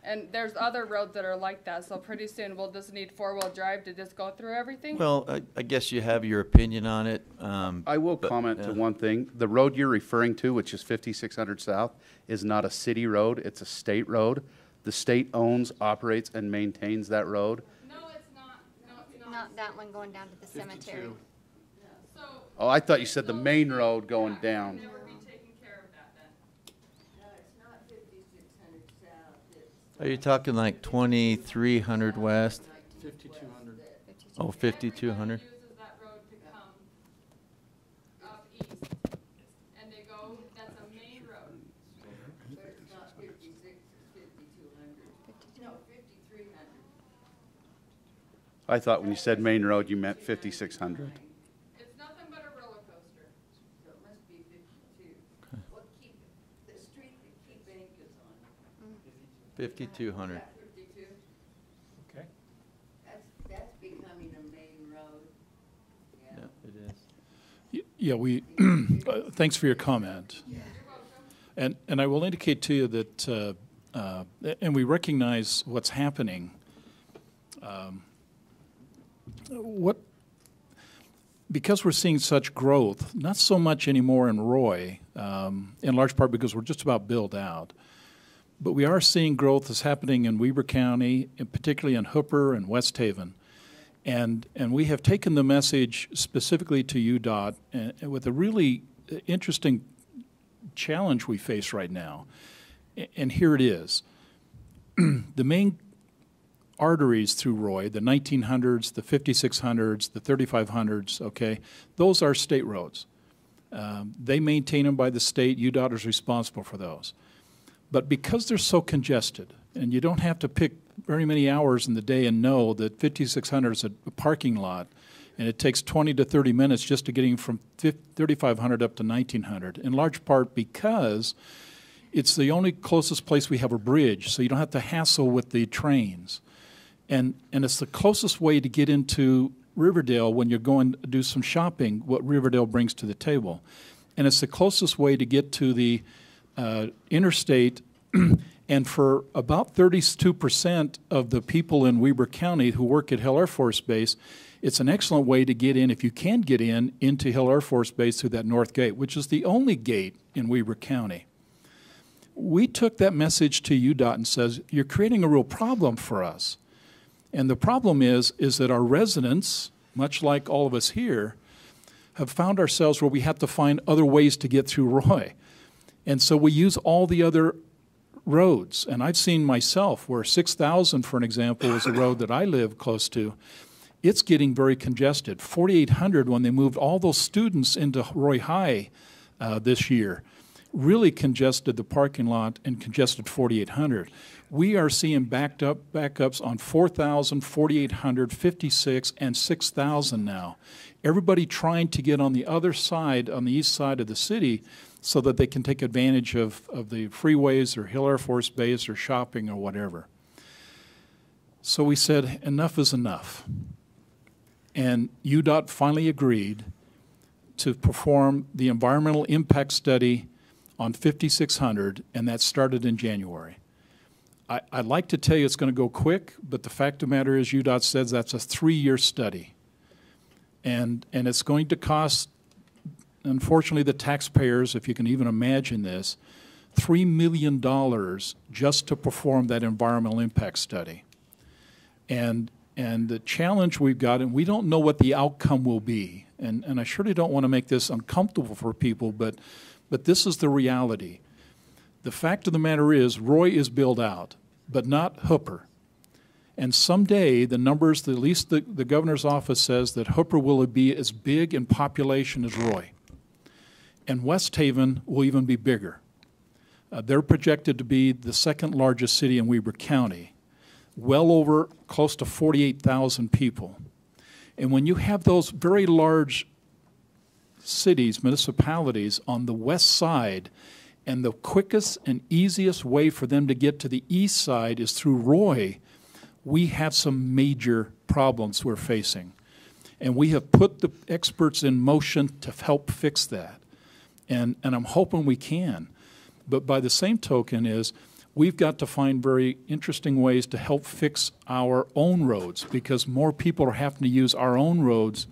And there's other roads that are like that, so pretty soon we'll just need four-wheel drive to just go through everything. Well, I guess you have your opinion on it. I will comment to one thing. The road you're referring to, which is 5600 South, is not a city road. It's a state road. The state owns, operates, and maintains that road. No, it's not. No, it's not. Not that one going down to the cemetery. So Oh, I thought you said the main road going down. never be taking care of that then. No, it's not 5600 Are you talking like 2300 west? 5200. Oh, 5200? Uses that road to come up east, and they go, that's a main road. But it's not 56, it's 5200. No, 5300. I thought when you said Main Road, you meant 5600. It's nothing but a roller coaster. So it must be 52. What keep, the street that Key Bank is on? 5200. 52? Okay. That's becoming a main road. Yeah, it is. Yeah, we, thanks for your comment. And I will indicate to you that, and we recognize what's happening. Because we're seeing such growth, not so much anymore in Roy, in large part because we're just about built out, but we are seeing growth that's happening in Weber County, and particularly in Hooper and West Haven. And we have taken the message specifically to UDOT and with a really interesting challenge we face right now. And here it is. The main arteries through Roy, the 1900s, the 5600s, the 3500s, okay, those are state roads. They maintain them by the state. UDOT is responsible for those. But because they're so congested, and you don't have to pick very many hours in the day and know that 5600 is a parking lot, and it takes 20 to 30 minutes just to getting from 3500 up to 1900, in large part because it's the only closest place we have a bridge, so you don't have to hassle with the trains. And it's the closest way to get into Riverdale when you're going to do some shopping, what Riverdale brings to the table. And it's the closest way to get to the interstate. And for about 32% of the people in Weber County who work at Hill Air Force Base, it's an excellent way to get in, if you can get in, into Hill Air Force Base through that north gate, which is the only gate in Weber County. We took that message to UDOT and says, you're creating a real problem for us. And the problem is that our residents, much like all of us here, have found ourselves where we have to find other ways to get through Roy. And so we use all the other roads. And I've seen myself where 6000, for an example, is a road that I live close to. It's getting very congested. 4800, when they moved all those students into Roy High this year, really congested the parking lot and congested 4800. We are seeing backups on 4000, 4800, 56, and 6000 now. Everybody trying to get on the other side, on the east side of the city, so that they can take advantage of the freeways or Hill Air Force Base or shopping or whatever. So we said, enough is enough. And UDOT finally agreed to perform the environmental impact study on 5600, and that started in January. I'd like to tell you it's going to go quick, but the fact of the matter is UDOT says that's a 3-year study. And it's going to cost, unfortunately, the taxpayers, if you can even imagine this, $3 million just to perform that environmental impact study. And the challenge we've got, and we don't know what the outcome will be, and I surely don't want to make this uncomfortable for people, but this is the reality. The fact of the matter is Roy is built out, but not Hooper. And someday the numbers, at least the governor's office says that Hooper will be as big in population as Roy. And West Haven will even be bigger. They're projected to be the second largest city in Weber County, well over close to 48,000 people. And when you have those very large cities, municipalities on the west side, and the quickest and easiest way for them to get to the east side is through Roy, we have some major problems we're facing. And we have put the experts in motion to help fix that. And I'm hoping we can. But by the same token is we've got to find very interesting ways to help fix our own roads, because more people are having to use our own roads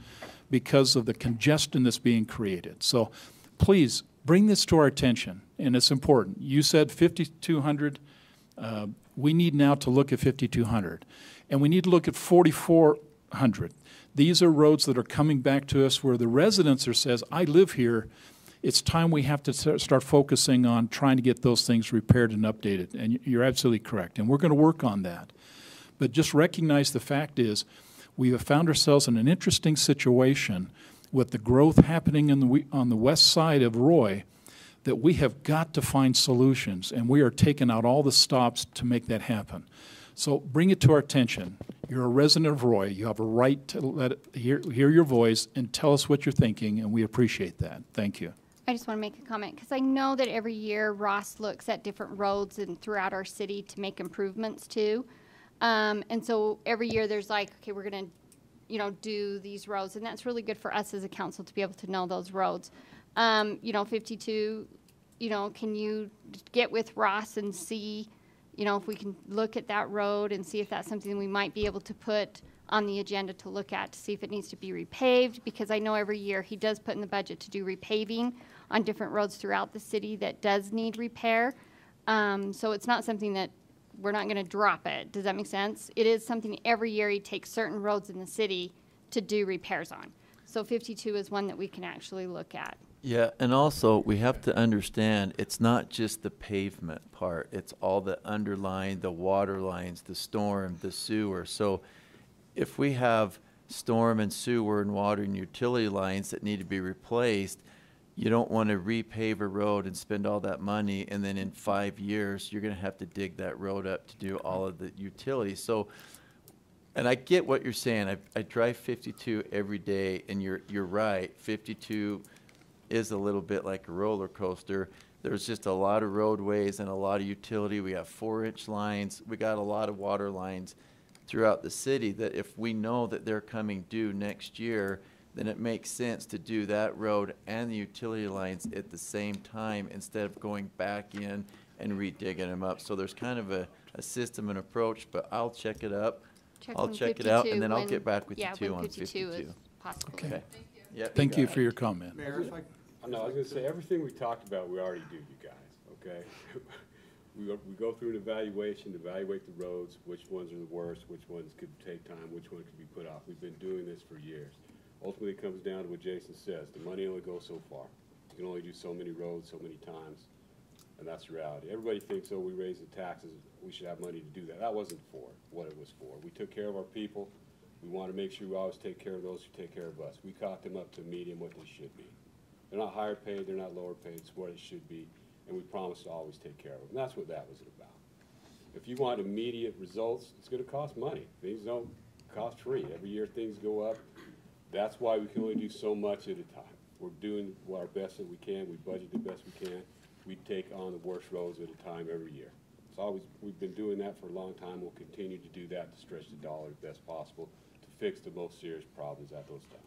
because of the congestion that's being created. So please bring this to our attention, and it's important. You said 5200. We need now to look at 5200. And we need to look at 4400. These are roads that are coming back to us where the residents are says, I live here. it's time we have to start focusing on trying to get those things repaired and updated. And you're absolutely correct. And we're going to work on that. But just recognize the fact is we have found ourselves in an interesting situation with the growth happening on the west side of Roy, that we have got to find solutions, and we are taking out all the stops to make that happen. So bring it to our attention. You're a resident of Roy. You have a right to hear your voice and tell us what you're thinking, and we appreciate that. Thank you. I just want to make a comment because I know that every year Ross looks at different roads and throughout our city to make improvements too. And so every year there's like, okay, we're going to, do these roads, and that's really good for us as a council to be able to know those roads. 52, can you get with Ross and see, if we can look at that road and see if that's something we might be able to put on the agenda to look at to see if it needs to be repaved, because I know every year he does put in the budget to do repaving on different roads throughout the city that does need repair. So it's not something that we're not going to drop it. Does that make sense? It is something every year he takes certain roads in the city to do repairs on. So 52 is one that we can actually look at. Yeah, and also we have to understand it's not just the pavement part. It's all the underlying, the water lines, the storm, the sewer. So if we have storm and sewer and water and utility lines that need to be replaced, you don't want to repave a road and spend all that money, and then in 5 years you're going to have to dig that road up to do all of the utilities. So, and I get what you're saying. I drive 52 every day, and you're right. 52 is a little bit like a roller coaster. There's just a lot of roadways and a lot of utility. We have 4-inch lines. We got a lot of water lines throughout the city that if we know that they're coming due next year, then it makes sense to do that road and the utility lines at the same time instead of going back in and redigging them up. So there's kind of a system and approach, but I'll check it up. I'll check it out, and then I'll get back with you too on 52. Is possible. Okay. Yep, Thank you for your comment. Mayor, if I was going to say, everything we talked about, we already do, you guys, okay? We go through an evaluation, evaluate the roads, which ones are the worst, which ones could take time, which one could be put off. We've been doing this for years. Ultimately, it comes down to what Jason says. The money only goes so far. You can only do so many roads so many times, and that's the reality. Everybody thinks, oh, we raise the taxes, we should have money to do that. That wasn't for what it was for. We took care of our people. We want to make sure we always take care of those who take care of us. We caught them up to medium what they should be. They're not higher paid, they're not lower paid, it's what it should be, and we promise to always take care of them. And that's what that was about. If you want immediate results, it's going to cost money. Things don't cost free. Every year things go up. That's why we can only do so much at a time. We're doing our best that we can. We budget the best we can. We take on the worst roads at a time every year. It's always, we've been doing that for a long time. We'll continue to do that to stretch the dollar as best possible to fix the most serious problems at those times.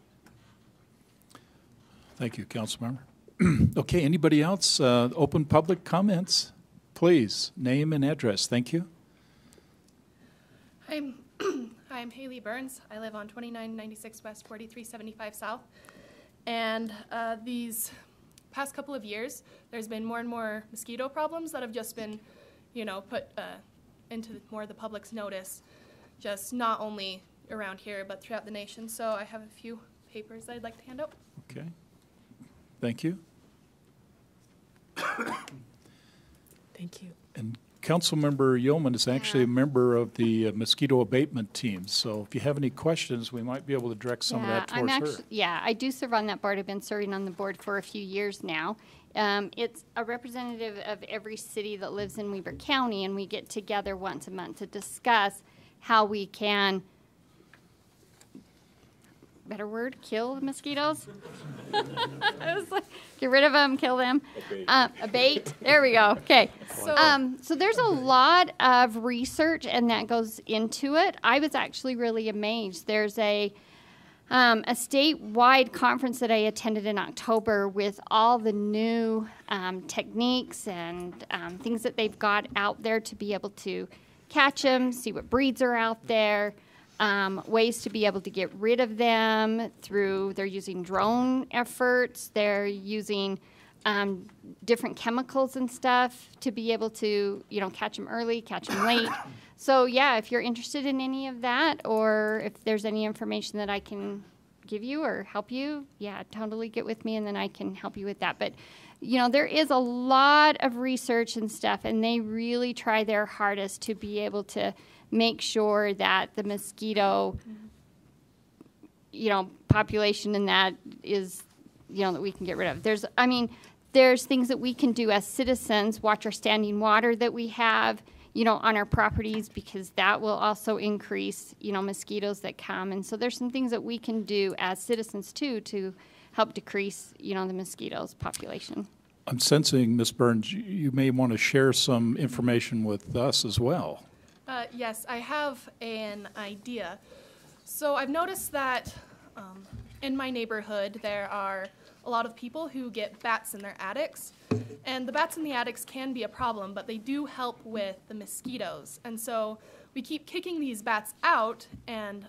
Thank you, Councilmember. Okay, anybody else? Open public comments, please. Name and address. Thank you. I'm Haley Burns. I live on 2996 West, 4375 South. And these past couple of years, there's been more and more mosquito problems that have just been, put into more of the public's notice, just not only around here, but throughout the nation. So I have a few papers I'd like to hand out. Okay. Thank you. Thank you. And Councilmember Yeoman is actually a member of the mosquito abatement team. So if you have any questions, we might be able to direct some of that towards her. Yeah, I do serve on that board. I've been serving on the board for a few years now. It's a representative of every city that lives in Weber County, and we get together once a month to discuss how we can, better word, kill the mosquitoes. I was like, get rid of them, kill them. Abate. There we go. Okay. So there's a lot of research, and that goes into it. I was actually really amazed. There's a statewide conference that I attended in October with all the new techniques and things that they've got out there to be able to catch them, see what breeds are out there. Ways to be able to get rid of them they're using drone efforts, they're using different chemicals and stuff to be able to, catch them early, catch them late. So yeah, if you're interested in any of that, or if there's any information that I can give you or help you, yeah, totally get with me and then I can help you with that. But, you know, there is a lot of research and stuff, and they really try their hardest to be able to make sure that the mosquito, you know, population in that is, you know, that we can get rid of. There's things that we can do as citizens, watch our standing water that we have, you know, on our properties, because that will also increase, you know, mosquitoes that come. And so there's some things that we can do as citizens too to help decrease, you know, the mosquitoes population. I'm sensing, Ms. Burns, you may want to share some information with us as well. Yes, I have an idea. So I've noticed that in my neighborhood there are a lot of people who get bats in their attics. And the bats in the attics can be a problem, but they do help with the mosquitoes. And so we keep kicking these bats out, and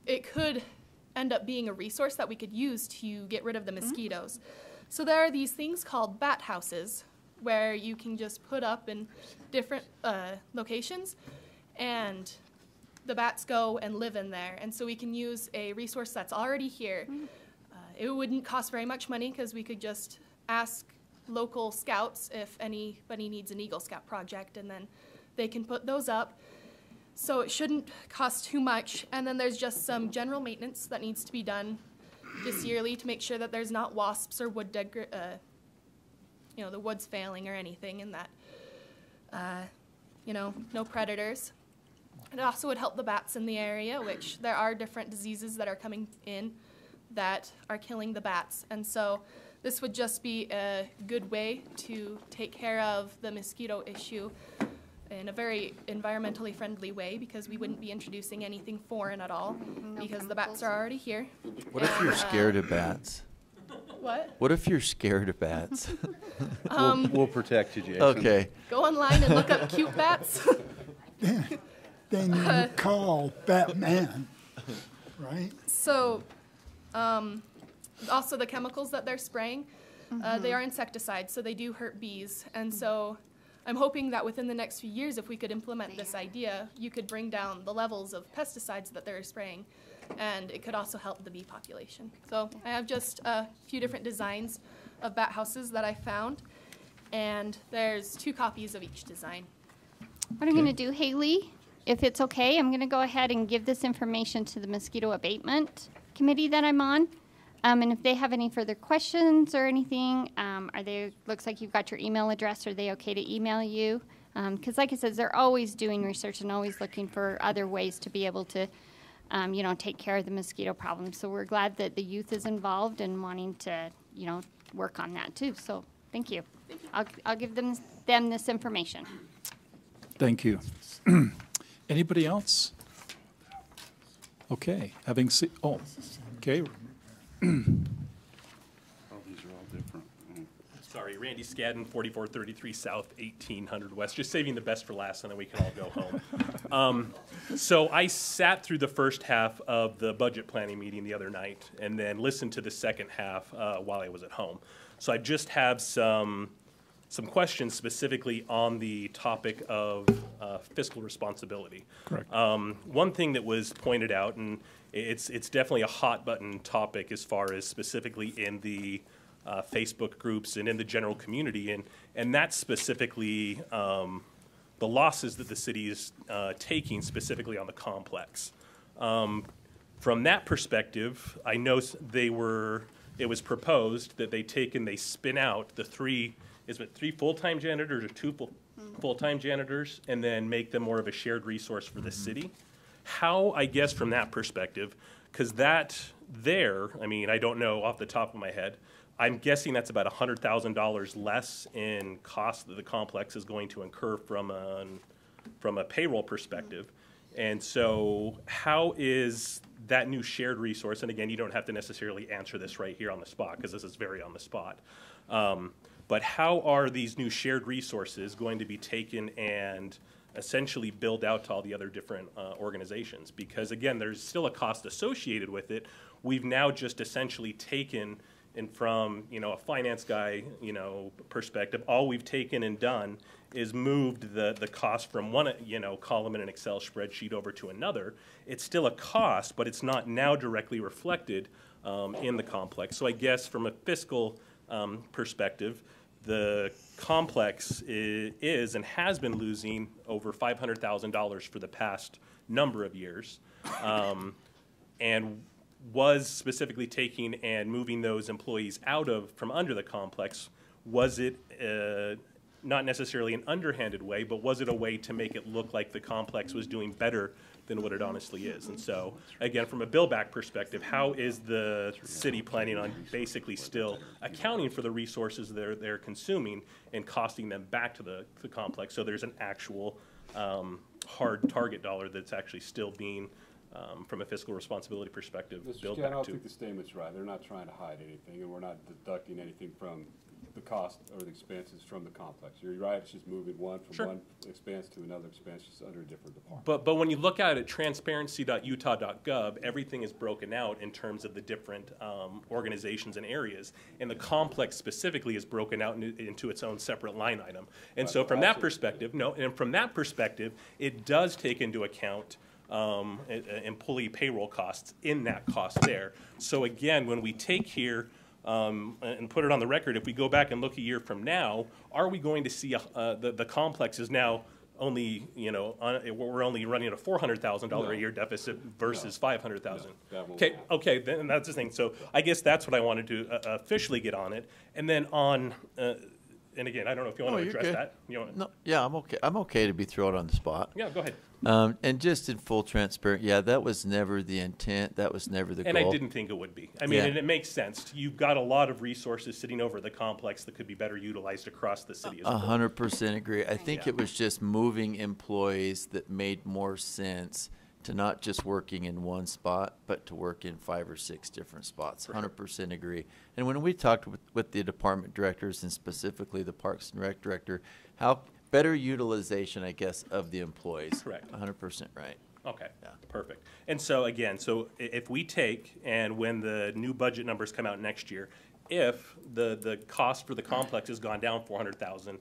it could end up being a resource that we could use to get rid of the mosquitoes. So there are these things called bat houses where you can just put up in different locations, and the bats go and live in there. And so we can use a resource that's already here. It wouldn't cost very much money because we could just ask local scouts if anybody needs an Eagle Scout project, and then they can put those up. So it shouldn't cost too much. And then there's just some general maintenance that needs to be done just yearly to make sure that there's not wasps or wood you know, the wood's failing or anything, and that, you know, no predators. It also would help the bats in the area, which there are different diseases that are coming in that are killing the bats. And so this would just be a good way to take care of the mosquito issue in a very environmentally friendly way, because we wouldn't be introducing anything foreign at all, because the bats are already here. What if you're scared of bats? What? What if you're scared of bats? We'll protect you, Jason. Okay. Go online and look up cute bats. Then you call Batman, right? So, also the chemicals that they're spraying, they are insecticides, so they do hurt bees. And so I'm hoping that within the next few years, if we could implement this idea, you could bring down the levels of pesticides that they're spraying, and it could also help the bee population. So I have just a few different designs of bat houses that I found, and there's 2 copies of each design. What I'm going to do, Haley, if it's okay, I'm going to go ahead and give this information to the Mosquito Abatement Committee that I'm on. And if they have any further questions or anything, looks like you've got your email address. Are they okay to email you? Because like I said, they're always doing research and always looking for other ways to be able to, you know, take care of the mosquito problem. So we're glad that the youth is involved and wanting to, you know, work on that too. So thank you. I'll give them this information. Thank you. Anybody else? Okay, having seen, okay. These are all different. Sorry, Randy Scadden, 4433 South, 1800 West. Just saving the best for last, and then we can all go home. So I sat through the first half of the budget planning meeting the other night, and then listened to the second half while I was at home. So I just have some questions specifically on the topic of fiscal responsibility. Correct. One thing that was pointed out, and it's definitely a hot button topic as far as specifically in the Facebook groups and in the general community, and that's specifically the losses that the city is taking specifically on the complex. From that perspective, I know it was proposed that they spin out the three full-time janitors or 2 full-time janitors, and then make them more of a shared resource for the city. How, I guess, from that perspective, because I mean, I don't know off the top of my head, I'm guessing that's about $100,000 less in cost that the complex is going to incur from a payroll perspective. And so how is that new shared resource, and again, you don't have to necessarily answer this right here on the spot, because this is very on the spot, but how are these new shared resources going to be taken and essentially build out to all the other different organizations? Because again, there's still a cost associated with it. We've now just essentially taken And from, you know, a finance guy, you know, perspective, all we've taken and done is moved the cost from one, you know, column in an Excel spreadsheet over to another. It's still a cost, but it's not now directly reflected in the complex. So I guess from a fiscal perspective, the complex is and has been losing over $500,000 for the past number of years, and was specifically taking and moving those employees out of from under the complex. Was it not necessarily an underhanded way, but was it a way to make it look like the complex was doing better than what it honestly is? And so, again, from a bill back perspective, how is the city planning on basically still accounting for the resources they're consuming and costing them back to the complex, so there's an actual hard target dollar that's actually still being, from a fiscal responsibility perspective, billed I back don't to? think the statement's right. They're not trying to hide anything, and we're not deducting anything from the cost or the expenses from the complex. You're right, it's just moving one from one expense to another expense, just under a different department. But when you look at it, transparency.utah.gov, everything is broken out in terms of the different organizations and areas, and the complex specifically is broken out into its own separate line item. And so from that perspective, it does take into account employee payroll costs in that cost there. So again, when we take here and put it on the record, if we go back and look a year from now, are we going to see the complex is now only, you know, we're only running a $400,000 a year deficit versus $500,000? Okay, then that's the thing. So I guess that's what I wanted to officially get on it. And then on, and again, I don't know if you want to address that. No, yeah, I'm okay. I'm okay to be thrown on the spot. Yeah, go ahead. And just in full transparency, yeah, that was never the intent. That was never the goal. And I didn't think it would be. I mean, and it makes sense. You've got a lot of resources sitting over the complex that could be better utilized across the city as a whole. 100% agree. I think it was just moving employees that made more sense to not just working in one spot, but to work in 5 or 6 different spots. 100% agree. And when we talked with the department directors and specifically the Parks and Rec director, how better utilization, I guess, of the employees. Correct. 100% right. Okay, perfect. And so again, so if we take, and when the new budget numbers come out next year, if the cost for the complex has gone down 400,000,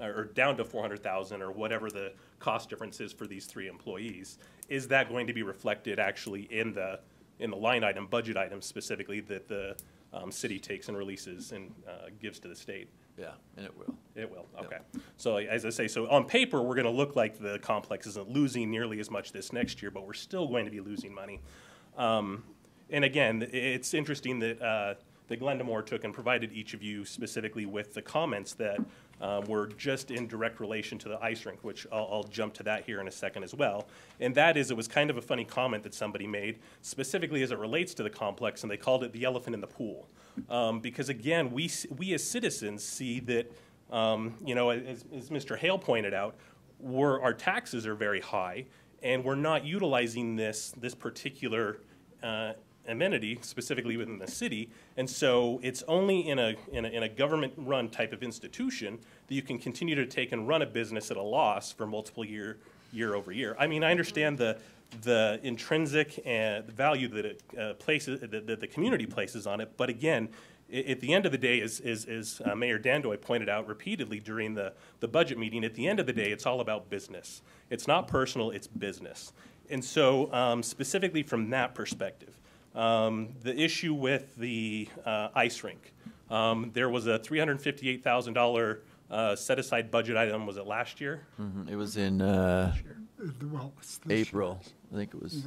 or down to 400,000, or whatever the cost difference is for these 3 employees, is that going to be reflected actually in the line item, budget items specifically, that the city takes and releases and gives to the state? Yeah, and it will. It will, okay. So as I say, so on paper, we're going to look like the complex isn't losing nearly as much this next year, but we're still going to be losing money. And again, it's interesting that Glendamore took and provided each of you specifically with the comments that were just in direct relation to the ice rink, which I'll jump to that here in a second as well. And that is, it was kind of a funny comment that somebody made, specifically as it relates to the complex, and they called it the elephant in the pool. Because again, we as citizens see that, you know, as Mr. Hale pointed out, our taxes are very high, and we're not utilizing this particular amenity specifically within the city, and so it's only in a government-run type of institution that you can continue to take and run a business at a loss for multiple year over year. I mean, I understand the intrinsic value that it places, that the community places on it, but again, at the end of the day, as Mayor Dandoy pointed out repeatedly during the budget meeting, at the end of the day, it's all about business. It's not personal, it's business. And so specifically from that perspective, the issue with the ice rink, there was a $358,000 set-aside budget item. Was it last year? It was in April. I think it was.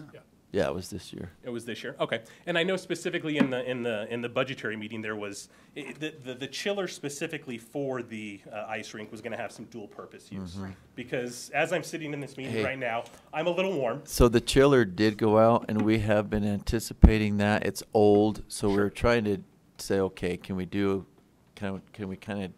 Yeah, it was this year. It was this year. Okay, and I know specifically in the budgetary meeting there was the chiller specifically for the ice rink was going to have some dual purpose use, because as I'm sitting in this meeting right now, I'm a little warm. So the chiller did go out, and we have been anticipating that. It's old, so we're trying to say, okay, can we kind of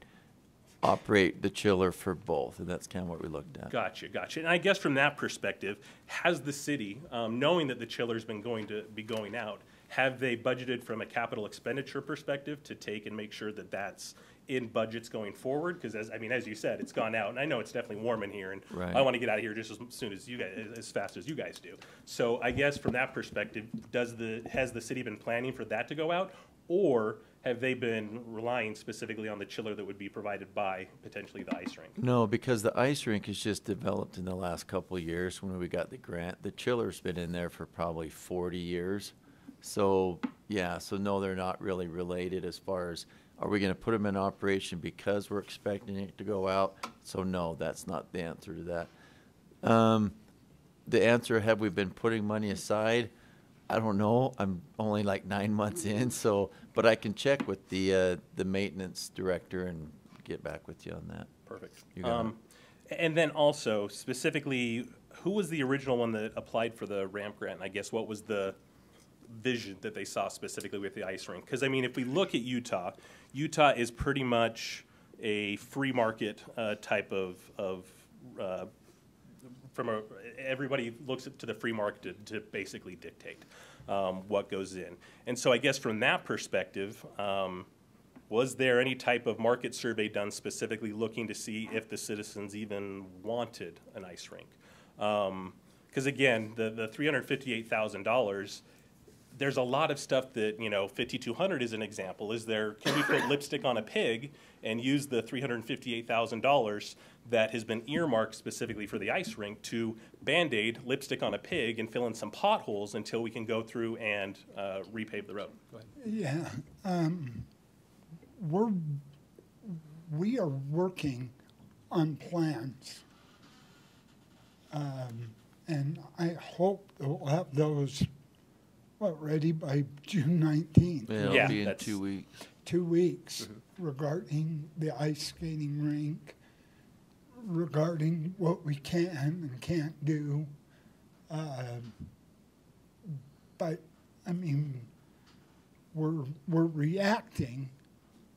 operate the chiller for both, and that's kind of what we looked at. Gotcha. And I guess from that perspective, has the city, knowing that the chiller's been going to be going out, have they budgeted from a capital expenditure perspective to take and make sure that that's in budgets going forward, because as you said, it's gone out, and I know it's definitely warm in here, and Right. I want to get out of here just as soon as you guys, as fast as you guys do. So I guess from that perspective, has the city been planning for that to go out, or have they been relying specifically on the chiller that would be provided by potentially the ice rink? No, because the ice rink has just developed in the last couple of years when we got the grant. The chiller's been in there for probably 40 years. So, yeah, so no, they're not really related as far as, are we going to put them in operation because we're expecting it to go out? So no, that's not the answer to that. The answer, have we been putting money aside? I don't know. I'm only like 9 months in, so, but I can check with the maintenance director and get back with you on that. Perfect. You got it. And then also, specifically, who was the original one that applied for the ramp grant? And I guess what was the vision that they saw specifically with the ice rink? Because, I mean, if we look at Utah, Utah is pretty much a free market type of everybody looks to the free market to basically dictate what goes in. And so I guess from that perspective, was there any type of market survey done specifically looking to see if the citizens even wanted an ice rink? Because again, the $358,000, there's a lot of stuff that, $5,200 is an example. Can we put lipstick on a pig and use the $358,000 that has been earmarked specifically for the ice rink to Band-Aid lipstick on a pig and fill in some potholes until we can go through and repave the road? Go ahead. Yeah. We are working on plans. And I hope that we'll have those ready by June 19th. Yeah, it'll be in 2 weeks. 2 weeks regarding the ice skating rink, regarding what we can and can't do. But, I mean, we're reacting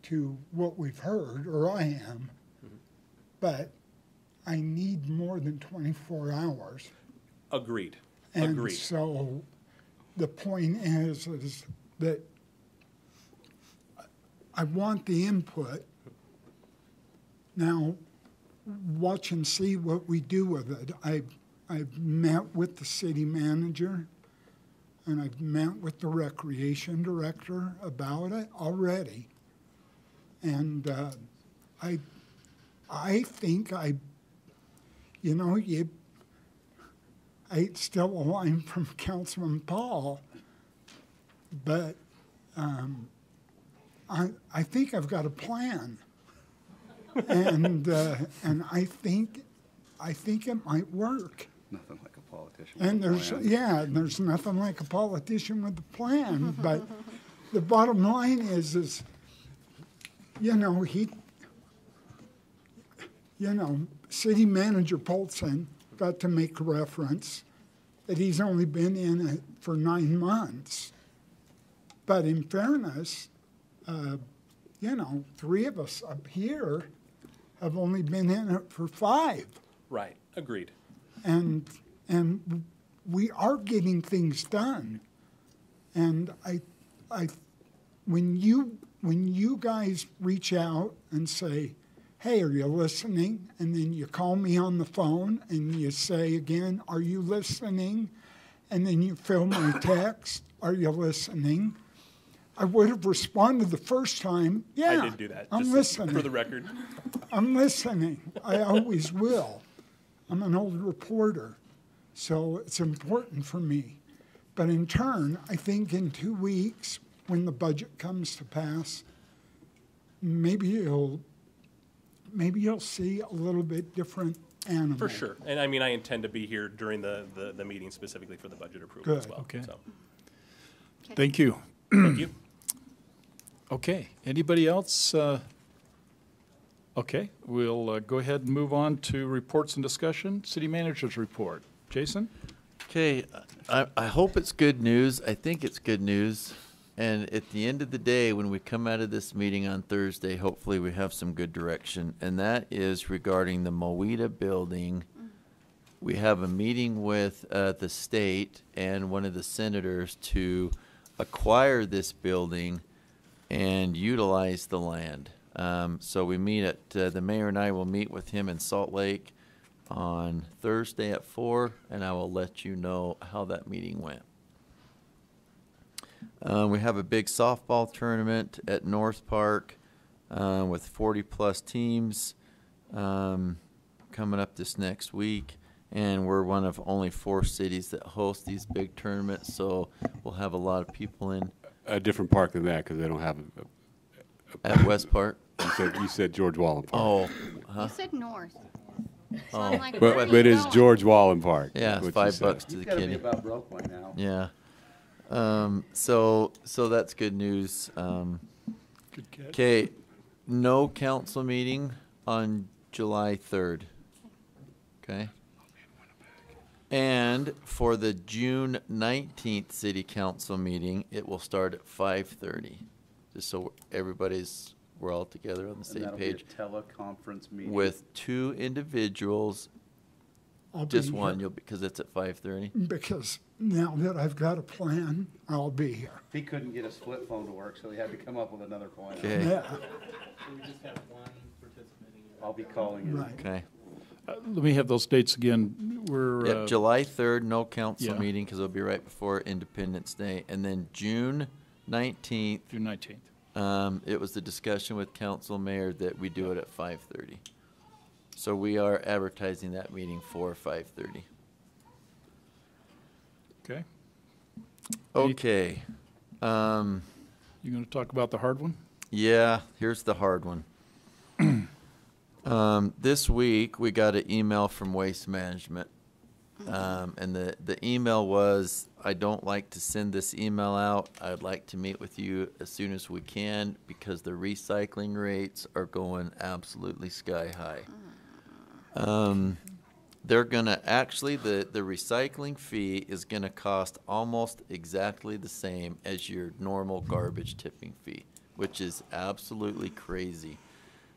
to what we've heard, or I am, but I need more than 24 hours. Agreed. And Agreed. so the point is that I want the input. Now, watch and see what we do with it. I've met with the city manager, and I've met with the recreation director about it already. And I think it's still a line from Councilman Paul, but I think I've got a plan, and I think it might work. Nothing like a politician. And there's nothing like a politician with a plan. But the bottom line is City Manager Polson got to make reference that he's only been in it for 9 months. But in fairness, 3 of us up here have only been in it for 5. Right. Agreed. And we are getting things done. And when you guys reach out and say, hey, are you listening? And then you call me on the phone and you say again, are you listening? And then you fill my text, are you listening? I would have responded the first time, yeah, I did do that. I'm just listening. For the record. I'm listening. I always will. I'm an old reporter, so it's important for me. But in turn, I think in 2 weeks, when the budget comes to pass, maybe you'll see a little bit different animal. For sure. And I mean, I intend to be here during the meeting specifically for the budget approval as Good. well. Okay. So. Thank you. Thank you. Okay, anybody else? Okay, we'll go ahead and move on to reports and discussion. City Manager's report. Jason? Okay, I hope it's good news. I think it's good news. And at the end of the day, when we come out of this meeting on Thursday, hopefully we have some good direction. And that is regarding the Moita building. We have a meeting with the state and one of the senators to acquire this building and utilize the land. So we meet at, the mayor and I will meet with him in Salt Lake on Thursday at 4, and I will let you know how that meeting went. We have a big softball tournament at North Park with 40-plus teams coming up this next week. And we're one of only 4 cities that host these big tournaments, so we'll have a lot of people in. A different park than that, because they don't have At West Park? You said George Wallen Park. Oh, huh? You said north. So Oh. I'm like, where are But you it's going? George Wallen Park. Yeah, is it's what you $5 said. to the He's gotta be kitty. about broke by now. Yeah. So that's good news. Good catch. Okay, no council meeting on July 3rd. Okay? And for the June 19th city council meeting, it will start at 5:30. Just so we're all together on the And same that'll be a page. teleconference meeting. With 2 individuals, I'll just be one, here because it's at 5:30. because now that I've got a plan, I'll be here. He couldn't get his flip phone to work, so he had to come up with another plan. Okay. Yeah, I'll be calling in. right. Okay. Let me have those dates again. We're, Yep, July 3rd, no council yeah. meeting because it'll be right before Independence Day. And then June 19th, June 19th. it was the discussion with council mayor that we do it at 5:30. So we are advertising that meeting for 5:30. Okay. Okay. You going to talk about the hard one? Yeah, here's the hard one. This week, we got an email from Waste Management. And the email was, I don't like to send this email out. I'd like to meet with you as soon as we can because the recycling rates are going absolutely sky high. They're gonna, actually, the recycling fee is gonna cost almost exactly the same as your normal garbage tipping fee, which is absolutely crazy.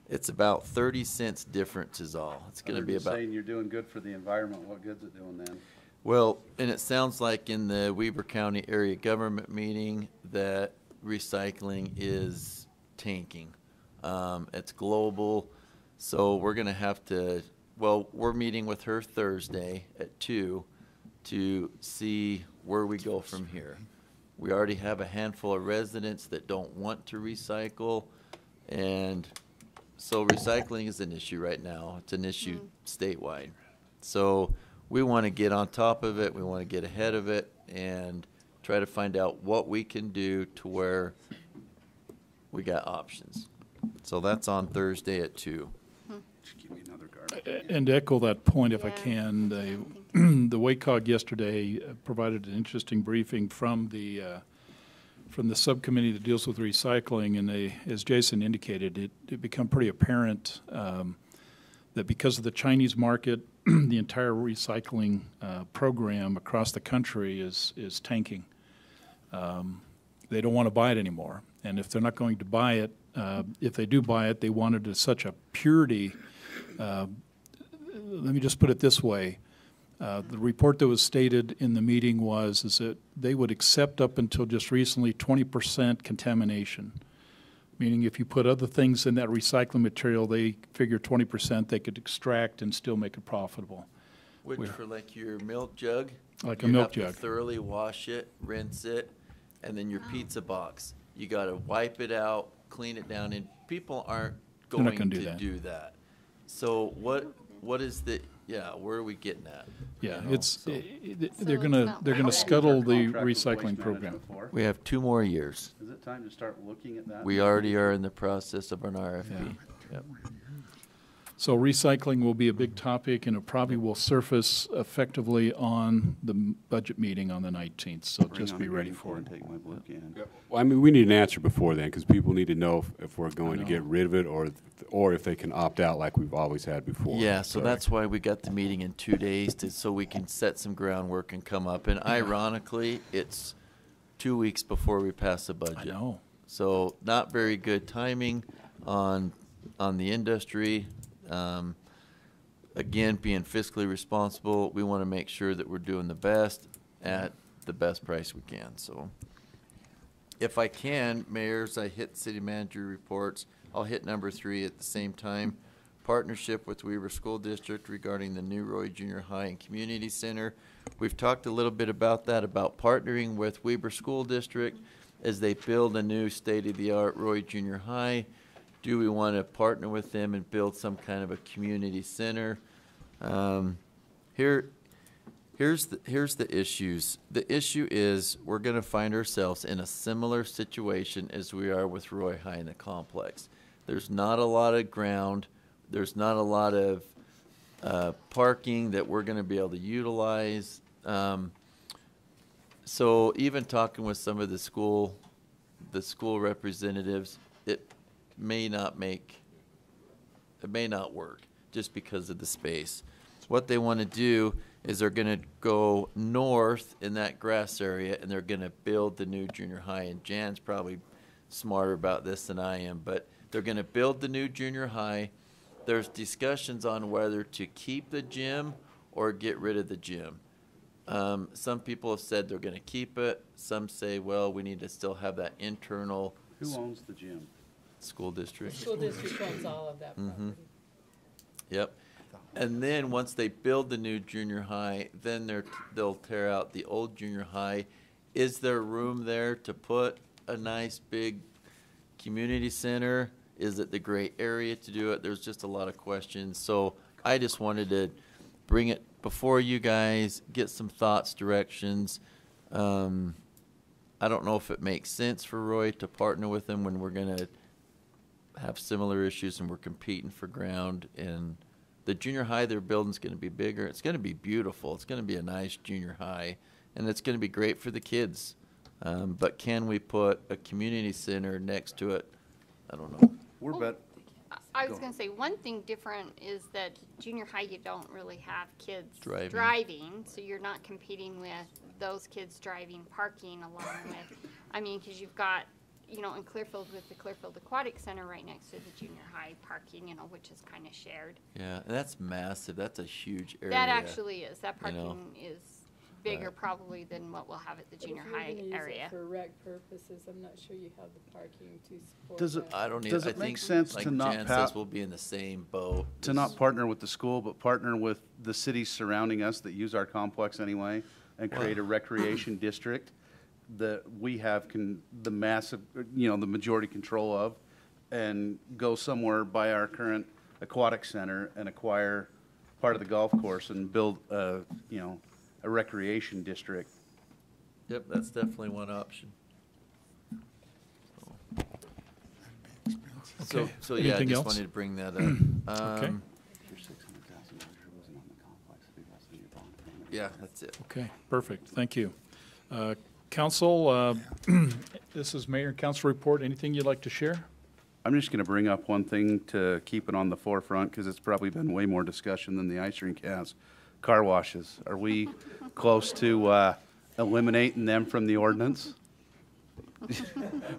It's about 30 cents difference is all. It's gonna Other be than about. saying you're doing good for the environment, what good's it doing then? Well, and it sounds like in the Weber County area government meeting that recycling is tanking. It's global, so we're gonna have to, we're meeting with her Thursday at 2 to see where we go from here. We already have a handful of residents that don't want to recycle, and so recycling is an issue right now. It's an issue statewide. So we want to get on top of it. We want to get ahead of it and try to find out what we can do to where we got options. So that's on Thursday at 2. Just give me another garbage. And to echo that point, if I Yeah, can, that's the WACOG yesterday provided an interesting briefing from the subcommittee that deals with recycling, and they, as Jason indicated, it become pretty apparent that because of the Chinese market, the entire recycling program across the country is tanking. They don't want to buy it anymore, and if they're not going to buy it, if they do buy it, they want it at such a purity. Let me just put it this way. The report that was stated in the meeting is that they would accept up until just recently 20% contamination, meaning if you put other things in that recycling material, they figure 20% they could extract and still make it profitable. Which for like your milk jug, Like a you milk have jug. to thoroughly wash it, rinse it, and then your pizza box, you got to wipe it out, clean it down, and people aren't They're not going gonna to do that. do that. So what is the, where are we getting at? Yeah, You know, it's so they're gonna scuttle the recycling program. we have 2 more years. Is it time to start looking at that? We already are in the process of an RFP. Yep. So recycling will be a big topic, and it probably will surface effectively on the budget meeting on the 19th. So Bring just on be a ready green for can it. and take my blue can. Well, I mean, we need an answer before then, because people need to know if we're going to know. get rid of it or if they can opt out like we've always had before. Yeah, so that's why we got the meeting in 2 days so we can set some groundwork and come up. And ironically, it's 2 weeks before we pass the budget. I know. So not very good timing on the industry. Again, being fiscally responsible, we want to make sure that we're doing the best at the best price we can. So if I can, mayors, I hit city manager reports. I'll hit number 3 at the same time. Partnership with Weber School District regarding the new Roy Junior High and Community Center. We've talked a little bit about that, about partnering with Weber School District as they build a new state-of-the-art Roy Junior High. Do we want to partner with them and build some kind of a community center? Here's the issues. The issue is we're going to find ourselves in a similar situation as we are with Roy High in the complex. There's not a lot of ground. There's not a lot of parking that we're going to be able to utilize. So even talking with some of the school representatives, it may not work just because of the space. What they want to do is they're going to go north in that grass area and they're going to build the new junior high. And Jan's probably smarter about this than I am, but they're going to build the new junior high. There's discussions on whether to keep the gym or get rid of the gym. Some people have said they're going to keep it. Some say, well, we need to still have that internal. Who owns the gym? School district. The school district owns all of that property. Yep. And then once they build the new junior high, then they'll tear out the old junior high. Is there room there to put a nice big community center? Is it the great area to do it? There's just a lot of questions. So I just wanted to bring it before you guys, get some thoughts, directions. I don't know if it makes sense for Roy to partner with them when we're going to have similar issues and we're competing for ground. And the junior high they're building is going to be bigger. It's going to be beautiful. It's going to be a nice junior high, and it's going to be great for the kids. But can we put a community center next to it? I don't know. I was going to say, one thing different is that junior high, you don't really have kids driving, so you're not competing with those kids driving, parking along with, I mean, because you've got, you know, in Clearfield with the Clearfield Aquatic Center right next to the junior high parking, you know, which is kind of shared. Yeah, and that's massive. That's a huge area. That actually is. That parking is bigger Right. probably than what we'll have at the junior high area. If you're going to use it for rec purposes, I'm not sure you have the parking to support Does it- that. I don't Does I it make think, sense like to not Jan pa- says, we'll be in the same boat. To not partner with the school, but partner with the cities surrounding us that use our complex anyway, and create a recreation district that we have the massive, you know, the majority control of, and go somewhere by our current aquatic center and acquire part of the golf course and build a, you know, a recreation district. Yep, that's definitely one option. So, Okay. so yeah, I Anything just else? wanted to bring that up. Okay. Yeah, that's it. Okay, perfect. Thank you. Council, this is Mayor and Council report. Anything you'd like to share? I'm just going to bring up one thing to keep it on the forefront, because it's probably been way more discussion than the ice rink has. Car washes. Are we close to eliminating them from the ordinance?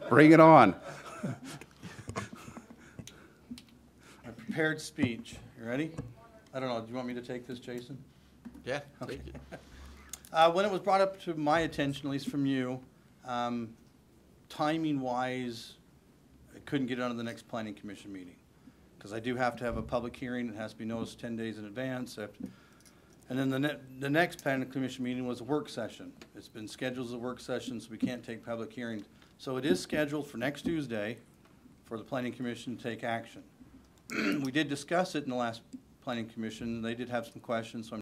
Bring it on. A prepared speech. You ready? I don't know. Do you want me to take this, Jason? Yeah, Okay. take it. When it was brought up to my attention, at least from you, timing-wise, I couldn't get it on to the next planning commission meeting, because I do have to have a public hearing. It has to be noticed 10 days in advance. And then the next planning commission meeting was a work session. It's been scheduled as a work session, so we can't take public hearings. So it is scheduled for next Tuesday for the planning commission to take action. We did discuss it in the last planning commission. They did have some questions, so I'm